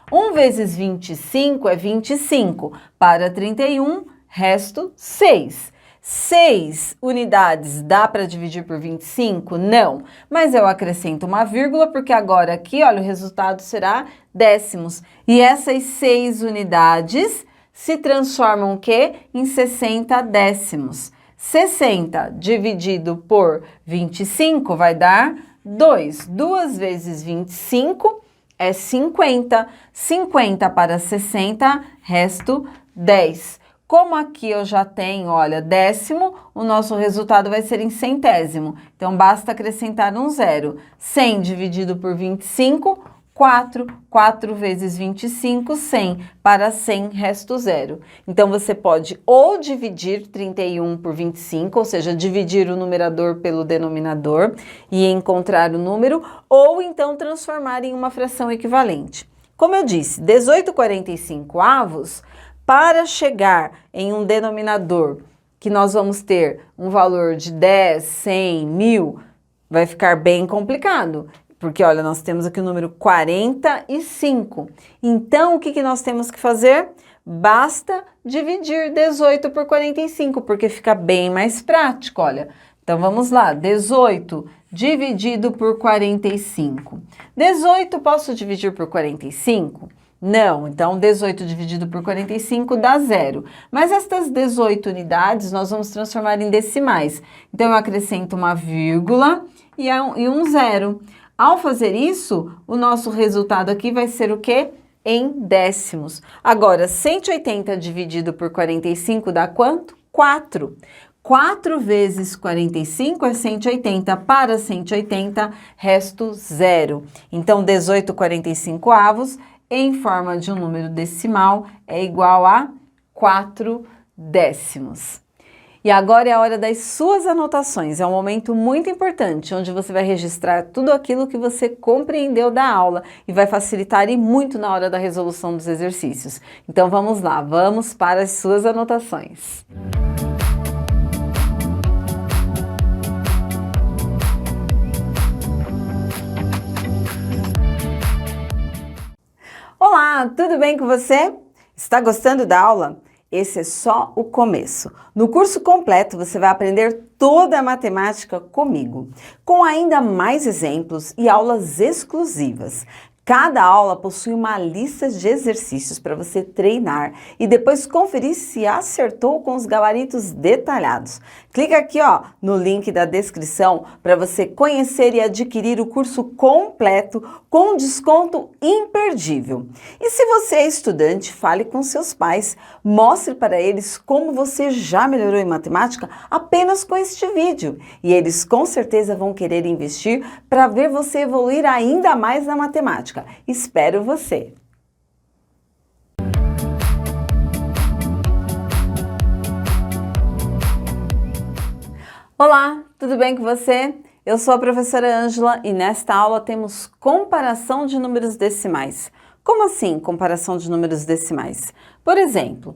1 vezes 25 é 25. Para 31, resto 6. 6 unidades dá para dividir por 25? Não, mas eu acrescento uma vírgula porque agora aqui, olha, o resultado será décimos. E essas 6 unidades se transformam o quê? Em 60 décimos. 60 dividido por 25 vai dar 2. 2 vezes 25 é 50. 50 para 60, resto 10. Como aqui eu já tenho, olha, décimo, o nosso resultado vai ser em centésimo. Então, basta acrescentar um zero. 100 dividido por 25, 4. 4 vezes 25, 100. Para 100, resto zero. Então, você pode ou dividir 31 por 25, ou seja, dividir o numerador pelo denominador e encontrar o número, ou então transformar em uma fração equivalente. Como eu disse, 18/45, para chegar em um denominador que nós vamos ter um valor de 10, 100, 1000, vai ficar bem complicado. Porque, olha, nós temos aqui o número 45. Então, o que nós temos que fazer? Basta dividir 18 por 45, porque fica bem mais prático, olha. Então, vamos lá. 18 dividido por 45. 18 posso dividir por 45? Não, então 18 dividido por 45 dá 0. Mas estas 18 unidades nós vamos transformar em decimais. Então, eu acrescento uma vírgula e um zero. Ao fazer isso, o nosso resultado aqui vai ser o quê? Em décimos. Agora, 180 dividido por 45 dá quanto? 4. 4 vezes 45 é 180. Para 180, resto 0. Então, 18/45 em forma de um número decimal é igual a 4 décimos. E agora é a hora das suas anotações. É um momento muito importante, onde você vai registrar tudo aquilo que você compreendeu da aula e vai facilitar e muito na hora da resolução dos exercícios. Então vamos lá, vamos para as suas anotações. Olá, tudo bem com você? Está gostando da aula? Esse é só o começo. No curso completo você vai aprender toda a matemática comigo, com ainda mais exemplos e aulas exclusivas. Cada aula possui uma lista de exercícios para você treinar e depois conferir se acertou com os gabaritos detalhados. Clica aqui, ó, no link da descrição para você conhecer e adquirir o curso completo com desconto imperdível. E se você é estudante, fale com seus pais, mostre para eles como você já melhorou em matemática apenas com este vídeo. E eles com certeza vão querer investir para ver você evoluir ainda mais na matemática. Espero você! Olá, tudo bem com você? Eu sou a professora Ângela e nesta aula temos comparação de números decimais. Como assim comparação de números decimais? Por exemplo,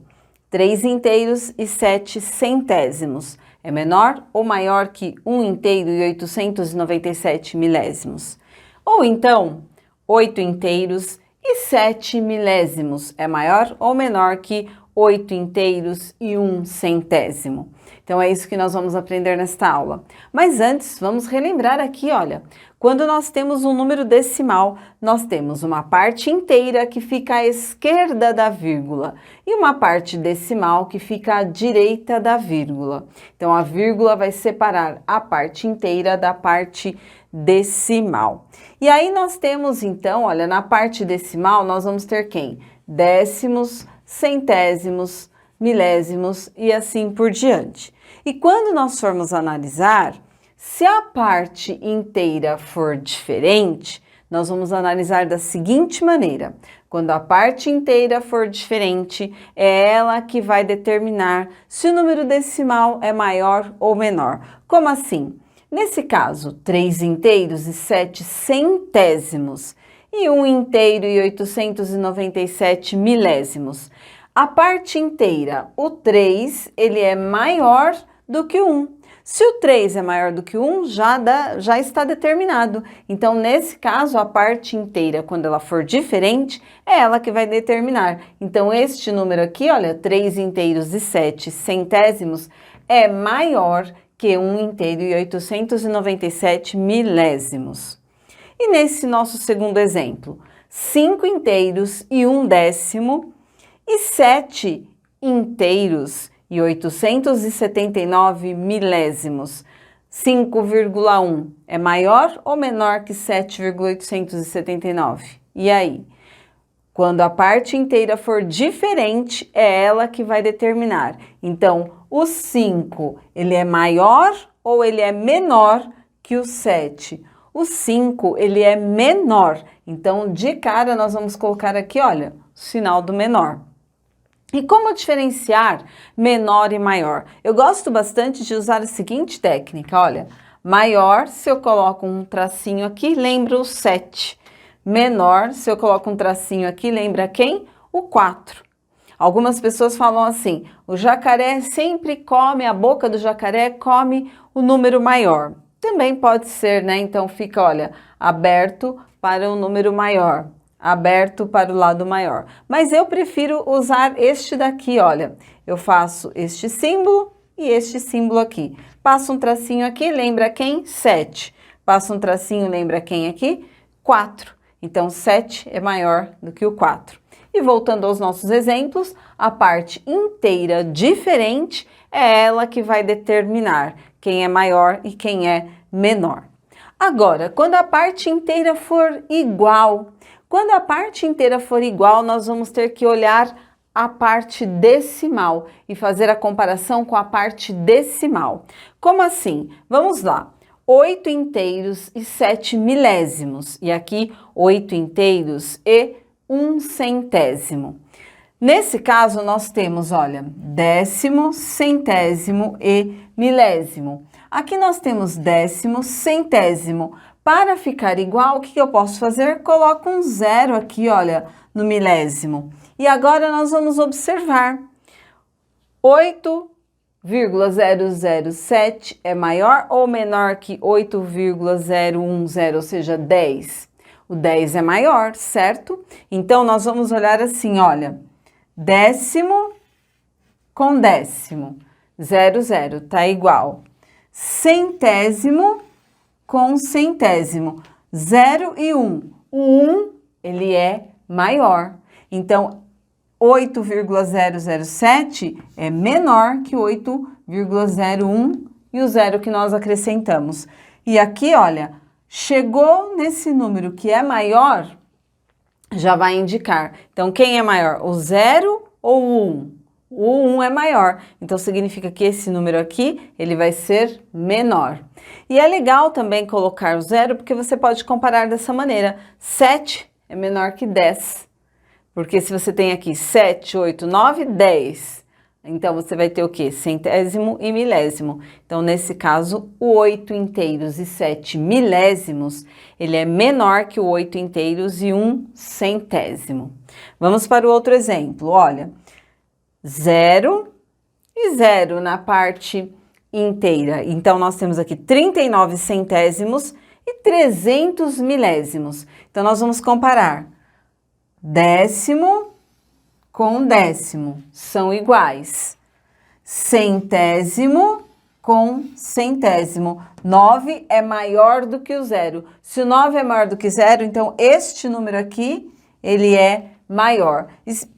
3 inteiros e 7 centésimos é menor ou maior que 1 inteiro e 897 milésimos? Ou então, 8 inteiros e 7 milésimos é maior ou menor que 8 inteiros e 1 centésimo? Então, é isso que nós vamos aprender nesta aula. Mas antes, vamos relembrar aqui, olha, quando nós temos um número decimal, nós temos uma parte inteira que fica à esquerda da vírgula e uma parte decimal que fica à direita da vírgula. Então, a vírgula vai separar a parte inteira da parte decimal. E aí nós temos, então, olha, na parte decimal, nós vamos ter quem? Décimos, centésimos, milésimos e assim por diante. E quando nós formos analisar, se a parte inteira for diferente, nós vamos analisar da seguinte maneira. Quando a parte inteira for diferente, é ela que vai determinar se o número decimal é maior ou menor. Como assim? Nesse caso, 3 inteiros e 7 centésimos e 1 inteiro e 897 milésimos. A parte inteira, o 3, ele é maior do que o 1. Se o 3 é maior do que o 1, já está determinado. Então, nesse caso, a parte inteira, quando ela for diferente, é ela que vai determinar. Então, este número aqui, olha, 3 inteiros e 7 centésimos, é maior que 1 inteiro e 897 milésimos. E nesse nosso segundo exemplo, 5 inteiros e 1 décimo e 7 inteiros e 879 milésimos. 5,1 é maior ou menor que 7,879? E aí? Quando a parte inteira for diferente, é ela que vai determinar. Então, o 5, ele é maior ou ele é menor que o 7? O 5, ele é menor. Então, de cara, nós vamos colocar aqui, olha, o sinal do menor. E como diferenciar menor e maior? Eu gosto bastante de usar a seguinte técnica, olha. Maior, se eu coloco um tracinho aqui, lembra o 7. Menor, se eu coloco um tracinho aqui, lembra quem? O 4. Algumas pessoas falam assim, o jacaré sempre come, a boca do jacaré come o número maior. Também pode ser, né? Então fica, olha, aberto para o número maior, aberto para o lado maior. Mas eu prefiro usar este daqui, olha. Eu faço este símbolo e este símbolo aqui. Passo um tracinho aqui, lembra quem? 7. Passo um tracinho, lembra quem aqui? 4. Então, 7 é maior do que o 4. E voltando aos nossos exemplos, a parte inteira diferente é ela que vai determinar quem é maior e quem é menor. Agora, quando a parte inteira for igual, nós vamos ter que olhar a parte decimal e fazer a comparação com a parte decimal. Como assim? Vamos lá. 8 inteiros e 7 milésimos. E aqui, 8 inteiros e 1 centésimo. Nesse caso, nós temos, olha, décimo, centésimo e milésimo. Aqui nós temos décimo, centésimo. Para ficar igual, o que eu posso fazer? Coloco um 0 aqui, olha, no milésimo. E agora nós vamos observar. 8,007 é maior ou menor que 8,010, ou seja, 10? O 10 é maior, certo? Então, nós vamos olhar assim, olha, décimo com décimo, 00, tá igual. Centésimo com centésimo, 0 e 1. O 1, ele é maior. Então, 8,007 é menor que 8,01 e o 0 que nós acrescentamos. E aqui, olha, chegou nesse número que é maior, já vai indicar. Então, quem é maior, o 0 ou o 1? O 1 é maior, então significa que esse número aqui, ele vai ser menor. E é legal também colocar o 0, porque você pode comparar dessa maneira. 7 é menor que 10. Porque se você tem aqui 7, 8, 9, 10, então você vai ter o quê? Centésimo e milésimo. Então, nesse caso, o 8 inteiros e 7 milésimos, ele é menor que o 8 inteiros e 1 centésimo. Vamos para o outro exemplo, olha. 0 e 0 na parte inteira. Então, nós temos aqui 39 centésimos e 300 milésimos. Então, nós vamos comparar. Décimo com décimo são iguais. Centésimo com centésimo. 9 é maior do que o 0. Se o 9 é maior do que 0, então este número aqui, ele é maior.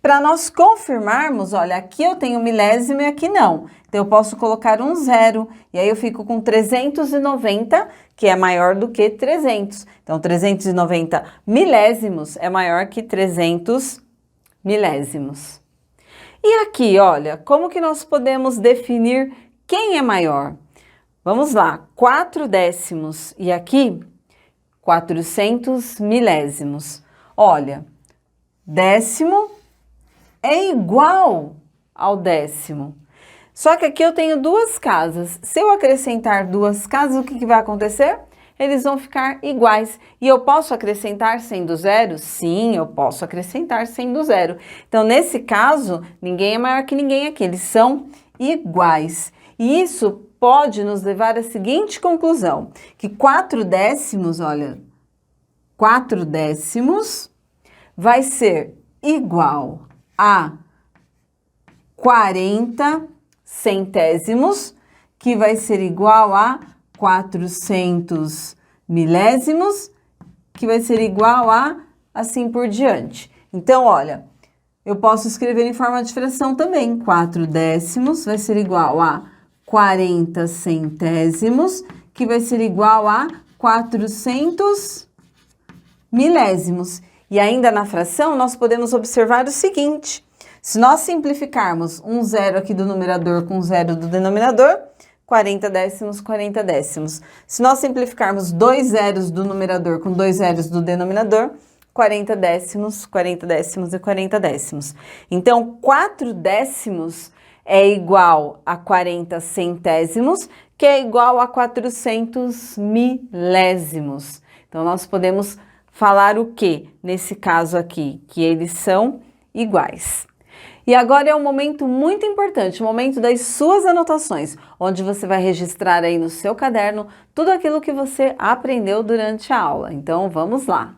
Para nós confirmarmos, olha, aqui eu tenho milésimo e aqui não. Então, eu posso colocar um 0, e aí eu fico com 390, que é maior do que 300. Então, 390 milésimos é maior que 300 milésimos. E aqui, olha, como que nós podemos definir quem é maior? Vamos lá, 4 décimos e aqui 400 milésimos. Olha, décimo é igual ao décimo. Só que aqui eu tenho duas casas. Se eu acrescentar duas casas, o que vai acontecer? Eles vão ficar iguais. E eu posso acrescentar sendo zero? Sim, eu posso acrescentar sendo zero. Então, nesse caso, ninguém é maior que ninguém aqui. Eles são iguais. E isso pode nos levar à seguinte conclusão. Que 4 décimos, olha, 4 décimos vai ser igual a 40 centésimos, que vai ser igual a 400 milésimos, que vai ser igual a assim por diante. Então, olha, eu posso escrever em forma de fração também. 4 décimos vai ser igual a 40 centésimos, que vai ser igual a 400 milésimos. E ainda na fração, nós podemos observar o seguinte: se nós simplificarmos um zero aqui do numerador com zero do denominador, 40 décimos, 40 décimos. Se nós simplificarmos dois zeros do numerador com dois zeros do denominador, 40 décimos, 40 décimos e 40 décimos. Então, 4 décimos é igual a 40 centésimos, que é igual a 400 milésimos. Então, nós podemos falar o quê? Nesse caso aqui, que eles são iguais. E agora é um momento muito importante, o momento das suas anotações, onde você vai registrar aí no seu caderno tudo aquilo que você aprendeu durante a aula. Então, vamos lá!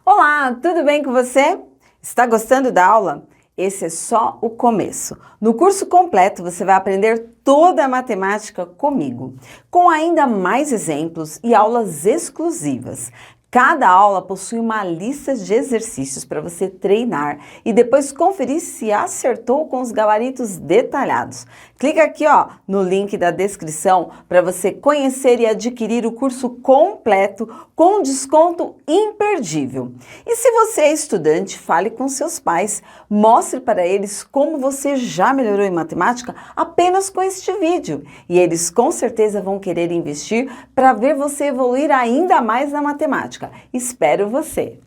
Olá, tudo bem com você? Está gostando da aula? Esse é só o começo. No curso completo você vai aprender toda a matemática comigo, com ainda mais exemplos e aulas exclusivas. Cada aula possui uma lista de exercícios para você treinar e depois conferir se acertou com os gabaritos detalhados. Clica aqui, ó, no link da descrição para você conhecer e adquirir o curso completo com desconto imperdível. E se você é estudante, fale com seus pais, mostre para eles como você já melhorou em matemática apenas com este vídeo. E eles com certeza vão querer investir para ver você evoluir ainda mais na matemática. Espero você!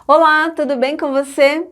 Olá, tudo bem com você?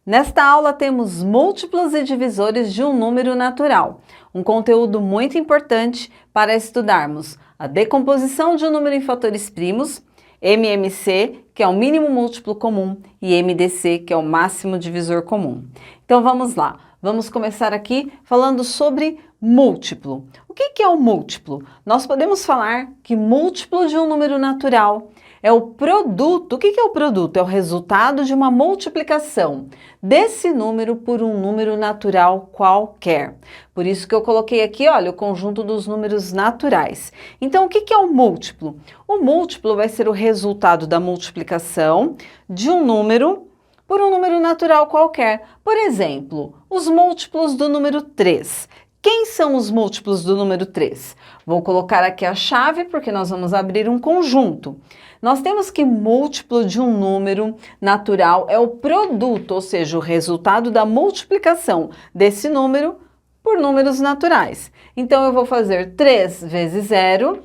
Nesta aula temos múltiplos e divisores de um número natural, um conteúdo muito importante para estudarmos a decomposição de um número em fatores primos, MMC, que é o mínimo múltiplo comum, e MDC, que é o máximo divisor comum. Então vamos lá. Vamos começar aqui falando sobre múltiplo. O que é o múltiplo? Nós podemos falar que múltiplo de um número natural é o produto. O que é o produto? É o resultado de uma multiplicação desse número por um número natural qualquer. Por isso que eu coloquei aqui, olha, o conjunto dos números naturais. Então, o que é o múltiplo? O múltiplo vai ser o resultado da multiplicação de um número por um número natural qualquer. Por exemplo, os múltiplos do número 3. Quem são os múltiplos do número 3? Vou colocar aqui a chave porque nós vamos abrir um conjunto. Nós temos que múltiplo de um número natural é o produto, ou seja, o resultado da multiplicação desse número por números naturais. Então, eu vou fazer 3 vezes 0,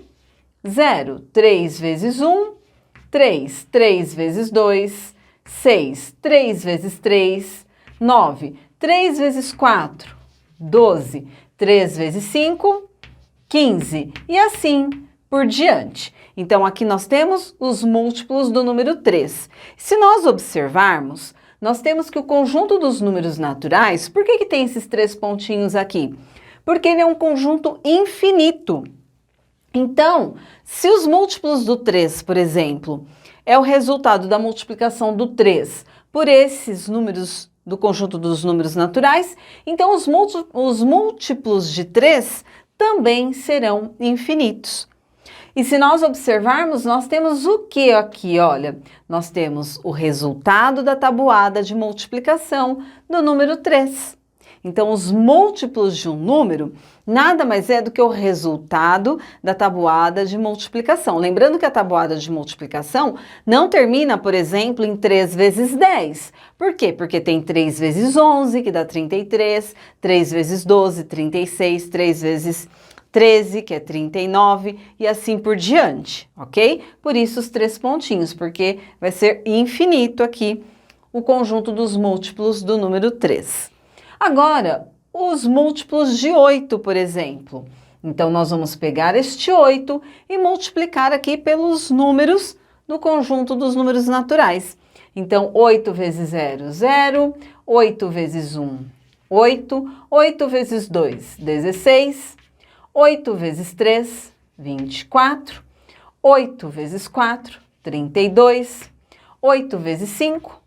0. 3 vezes 1, 3. 3 vezes 2, 6. 3 vezes 3, 9. 3 vezes 4, 12. 3 vezes 5, 15. E assim por diante. Então, aqui nós temos os múltiplos do número 3. Se nós observarmos, nós temos que o conjunto dos números naturais, por que tem esses 3 pontinhos aqui? Porque ele é um conjunto infinito. Então, se os múltiplos do 3, por exemplo, é o resultado da multiplicação do 3 por esses números do conjunto dos números naturais, então os múltiplos de 3 também serão infinitos. E se nós observarmos, nós temos o que aqui? Olha, nós temos o resultado da tabuada de multiplicação do número 3. Então, os múltiplos de um número nada mais é do que o resultado da tabuada de multiplicação. Lembrando que a tabuada de multiplicação não termina, por exemplo, em 3 vezes 10. Por quê? Porque tem 3 vezes 11, que dá 33, 3 vezes 12, 36, 3 vezes 13, que é 39, e assim por diante, ok? Por isso os 3 pontinhos, porque vai ser infinito aqui o conjunto dos múltiplos do número 3. Agora, os múltiplos de 8, por exemplo. Então, nós vamos pegar este 8 e multiplicar aqui pelos números do conjunto dos números naturais. Então, 8 vezes 0, 0. 8 vezes 1, 8. 8 vezes 2, 16. 8 vezes 3, 24. 8 vezes 4, 32. 8 vezes 5,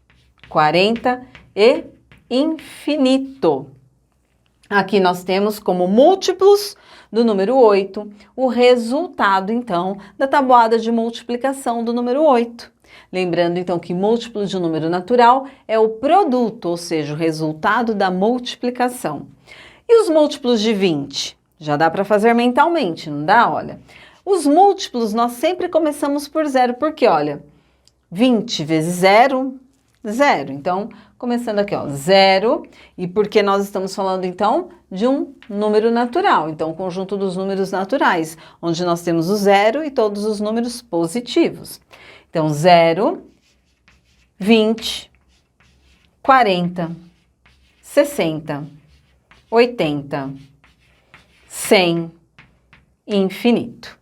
40 e infinito. Aqui nós temos como múltiplos do número 8 o resultado, então, da tabuada de multiplicação do número 8. Lembrando, então, que múltiplo de um número natural é o produto, ou seja, o resultado da multiplicação. E os múltiplos de 20? Já dá para fazer mentalmente, não dá? Olha, os múltiplos nós sempre começamos por zero, porque, olha, 20 vezes 0, 0. Então, começando aqui, ó, 0. E porque nós estamos falando, então, de um número natural. Então, o conjunto dos números naturais, onde nós temos o 0 e todos os números positivos. Então, 0, 20, 40, 60, 80, 100, infinito.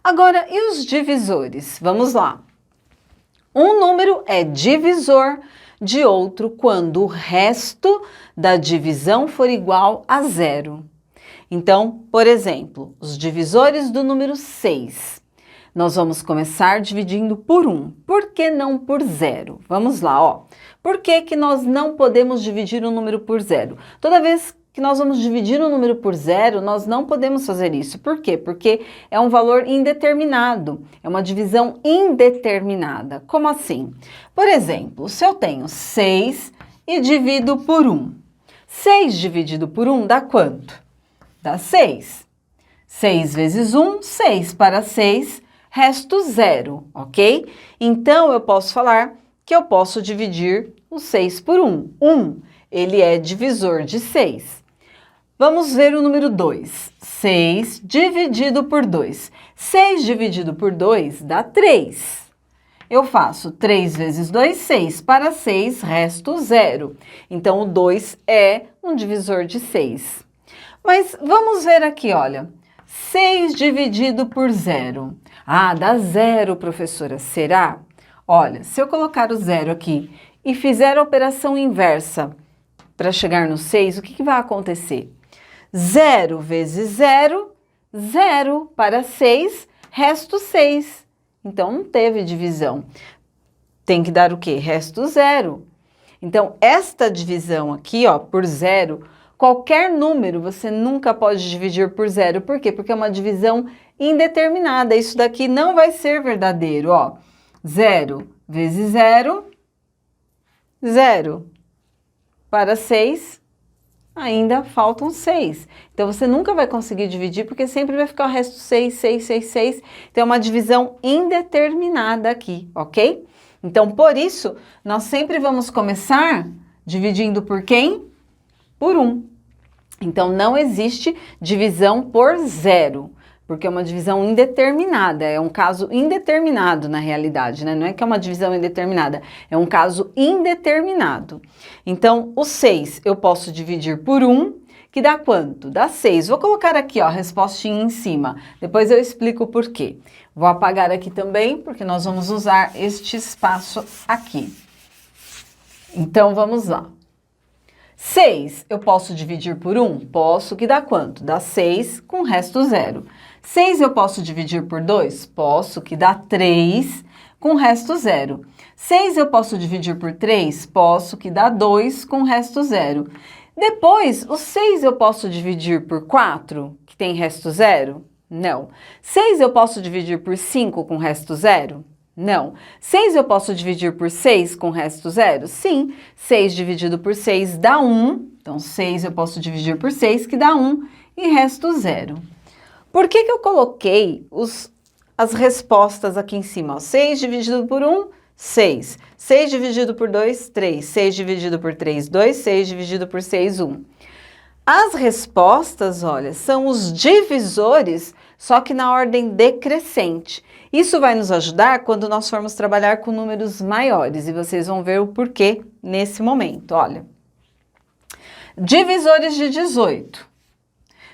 Agora, e os divisores? Vamos lá. Um número é divisor de outro quando o resto da divisão for igual a 0. Então, por exemplo, os divisores do número 6. Nós vamos começar dividindo por 1. Por que não por 0? Vamos lá, ó. Por que que nós não podemos dividir um número por 0? Toda vez que nós vamos dividir um número por 0, nós não podemos fazer isso. Por quê? Porque é um valor indeterminado, é uma divisão indeterminada. Como assim? Por exemplo, se eu tenho 6 e divido por 1. 6 dividido por 1 dá quanto? Dá 6. 6 vezes 1, 6 para 6, resto 0, ok? Então, eu posso falar que eu posso dividir o 6 por 1. 1, ele é divisor de 6. Vamos ver o número 2. 6 dividido por 2. 6 dividido por 2 dá 3. Eu faço 3 vezes 2, 6. Para 6, resto 0. Então, o 2 é um divisor de 6. Mas vamos ver aqui, olha. 6 dividido por 0. Ah, dá 0, professora. Será? Olha, se eu colocar o 0 aqui e fizer a operação inversa para chegar no 6, o que vai acontecer? 0 vezes 0, 0 para 6, resto 6. Então, não teve divisão. Tem que dar o quê? Resto 0. Então, esta divisão aqui, ó, por 0, qualquer número você nunca pode dividir por 0. Por quê? Porque é uma divisão indeterminada. Isso daqui não vai ser verdadeiro, ó. 0 vezes 0, 0. Para 6, ainda faltam 6. Então, você nunca vai conseguir dividir, porque sempre vai ficar o resto 6, 6, 6, 6. Então, é uma divisão indeterminada aqui, ok? Então, por isso, nós sempre vamos começar dividindo por quem? Por 1. Então, não existe divisão por 0, porque é uma divisão indeterminada, é um caso indeterminado na realidade, né? Não é que é uma divisão indeterminada, é um caso indeterminado. Então, o 6 eu posso dividir por 1, que dá quanto? Dá 6. Vou colocar aqui, ó, a respostinha em cima, depois eu explico o porquê. Vou apagar aqui também, porque nós vamos usar este espaço aqui. Então, vamos lá. 6 eu posso dividir por 1? Posso, que dá quanto? Dá 6 com resto 0. 6 eu posso dividir por 2? Posso, que dá 3 com resto 0. 6 eu posso dividir por 3? Posso, que dá 2 com resto 0. Depois, o 6 eu posso dividir por 4, que tem resto 0? Não. 6 eu posso dividir por 5 com resto 0? Não. 6 eu posso dividir por 6 com resto 0? Sim. 6 dividido por 6 dá 1. Então, 6 eu posso dividir por 6, que dá 1, e resto 0. Por que eu coloquei as respostas aqui em cima? Ó, 6 dividido por 1, 6. 6 dividido por 2, 3. 6 dividido por 3, 2. 6 dividido por 6, 1. As respostas, olha, são os divisores, só que na ordem decrescente. Isso vai nos ajudar quando nós formos trabalhar com números maiores, e vocês vão ver o porquê nesse momento, olha. Divisores de 18.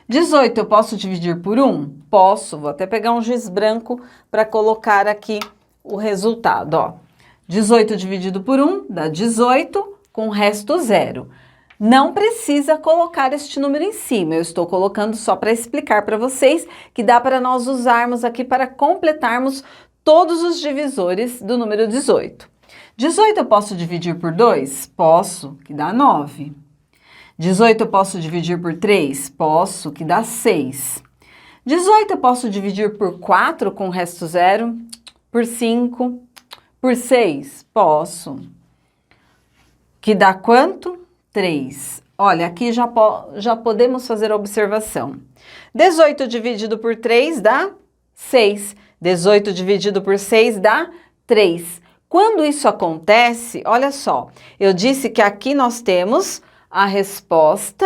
18 eu posso dividir por 1? Posso, vou até pegar um giz branco para colocar aqui o resultado, ó. 18 dividido por 1 dá 18 com resto 0. não precisa colocar este número em cima. Eu estou colocando só para explicar para vocês que dá para nós usarmos aqui para completarmos todos os divisores do número 18. 18 eu posso dividir por 2? Posso, que dá 9. 18 eu posso dividir por 3? Posso, que dá 6. 18 eu posso dividir por 4 com o resto zero? Por 5? Por 6? Posso. Que dá quanto? 3. Olha, aqui já podemos fazer a observação. 18 dividido por 3 dá 6. 18 dividido por 6 dá 3. Quando isso acontece, olha só, eu disse que aqui nós temos a resposta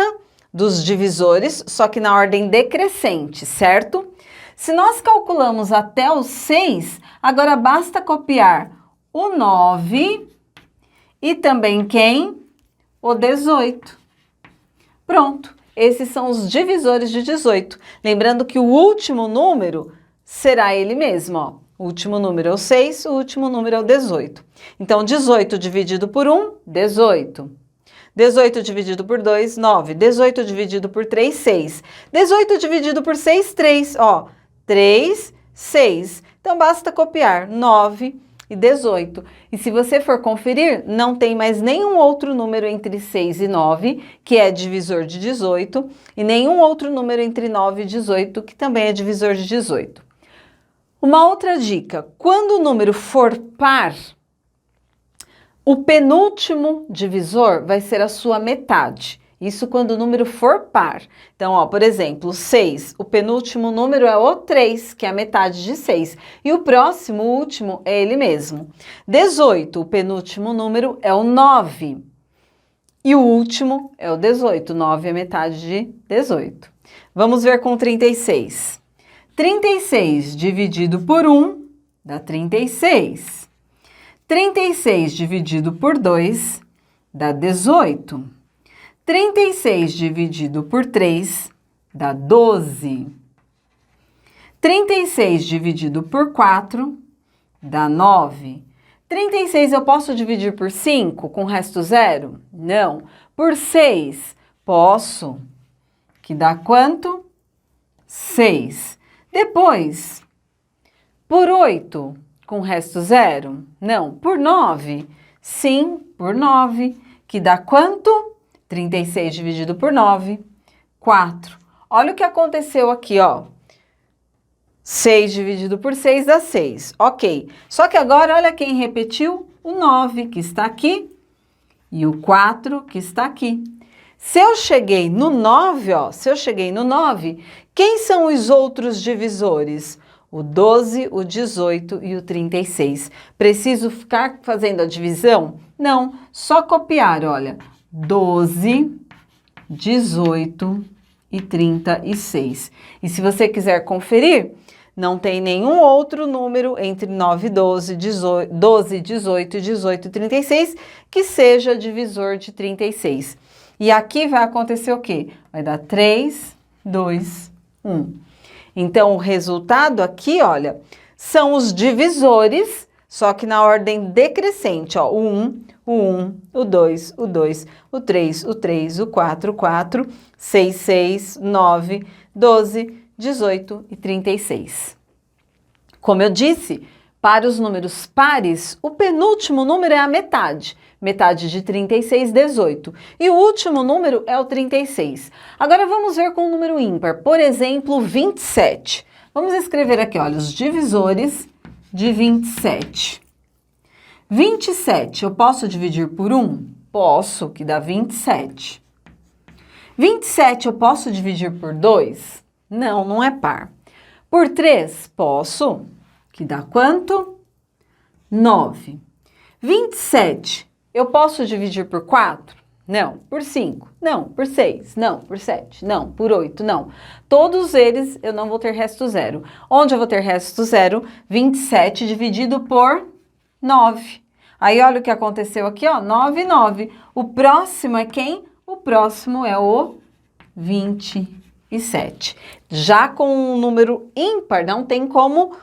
dos divisores, só que na ordem decrescente, certo? Se nós calculamos até o 6, agora basta copiar o 9 e também quem? O 18. Pronto, esses são os divisores de 18. Lembrando que o último número será ele mesmo, ó. O último número é o 6, o último número é o 18. Então, 18 dividido por 1, 18. 18 dividido por 2, 9. 18 dividido por 3, 6. 18 dividido por 6, 3. Ó, 3, 6. Então, basta copiar 9 e 18. E se você for conferir, não tem mais nenhum outro número entre 6 e 9, que é divisor de 18, e nenhum outro número entre 9 e 18, que também é divisor de 18. Uma outra dica, quando o número for par, o penúltimo divisor vai ser a sua metade. Isso quando o número for par. Então, ó, por exemplo, 6, o penúltimo número é o 3, que é a metade de 6. E o próximo, o último, é ele mesmo. 18, o penúltimo número é o 9. E o último é o 18. 9 é metade de 18. Vamos ver com 36. 36 dividido por 1 dá 36. 36 dividido por 2 dá 18. 36 dividido por 3 dá 12. 36 dividido por 4 dá 9. 36 eu posso dividir por 5 com o resto zero? Não. Por 6 posso, que dá quanto? 6. Depois, por 8 com o resto zero? Não. Por 9? Sim, por 9, que dá quanto? 36 dividido por 9, 4. Olha o que aconteceu aqui, ó. 6 dividido por 6 dá 6. Ok. Só que agora, olha quem repetiu. O 9, que está aqui, e o 4, que está aqui. Se eu cheguei no 9, ó, quem são os outros divisores? O 12, o 18 e o 36. Preciso ficar fazendo a divisão? Não, só copiar, olha. 12, 18 e 36. E se você quiser conferir, não tem nenhum outro número entre 9 e 12, 12, 18 e 18 e 36 que seja divisor de 36. E aqui vai acontecer o quê? Vai dar 3, 2, 1. Então, o resultado aqui, olha, são os divisores, só que na ordem decrescente, ó. O 1, o 1, o 2, o 2, o 3, o 3, o 4, o 4, 6, 6, 9, 12, 18 e 36. Como eu disse, para os números pares, o penúltimo número é a metade. Metade de 36, 18. E o último número é o 36. Agora vamos ver com o número ímpar. Por exemplo, 27. Vamos escrever aqui, olha, os divisores de 27. 27, eu posso dividir por 1? Posso, que dá 27. 27, eu posso dividir por 2? Não, não é par. Por 3, posso, que dá quanto? 9. 27, eu posso dividir por 4? Não. Por 5? Não. Por 6? Não. Por 7? Não. Por 8? Não. Todos eles eu não vou ter resto zero. Onde eu vou ter resto zero? 27 dividido por 9. Aí olha o que aconteceu aqui, ó, 9 e 9. O próximo é quem? O próximo é o 27. Já com um número ímpar, não tem como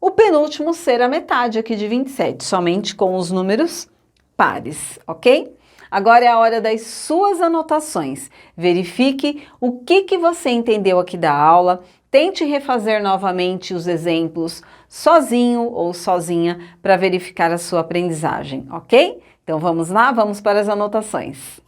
o penúltimo ser a metade aqui de 27, somente com os números pares, ok? Agora é a hora das suas anotações. Verifique o que você entendeu aqui da aula. Tente refazer novamente os exemplos sozinho ou sozinha para verificar a sua aprendizagem, ok? Então vamos lá, vamos para as anotações.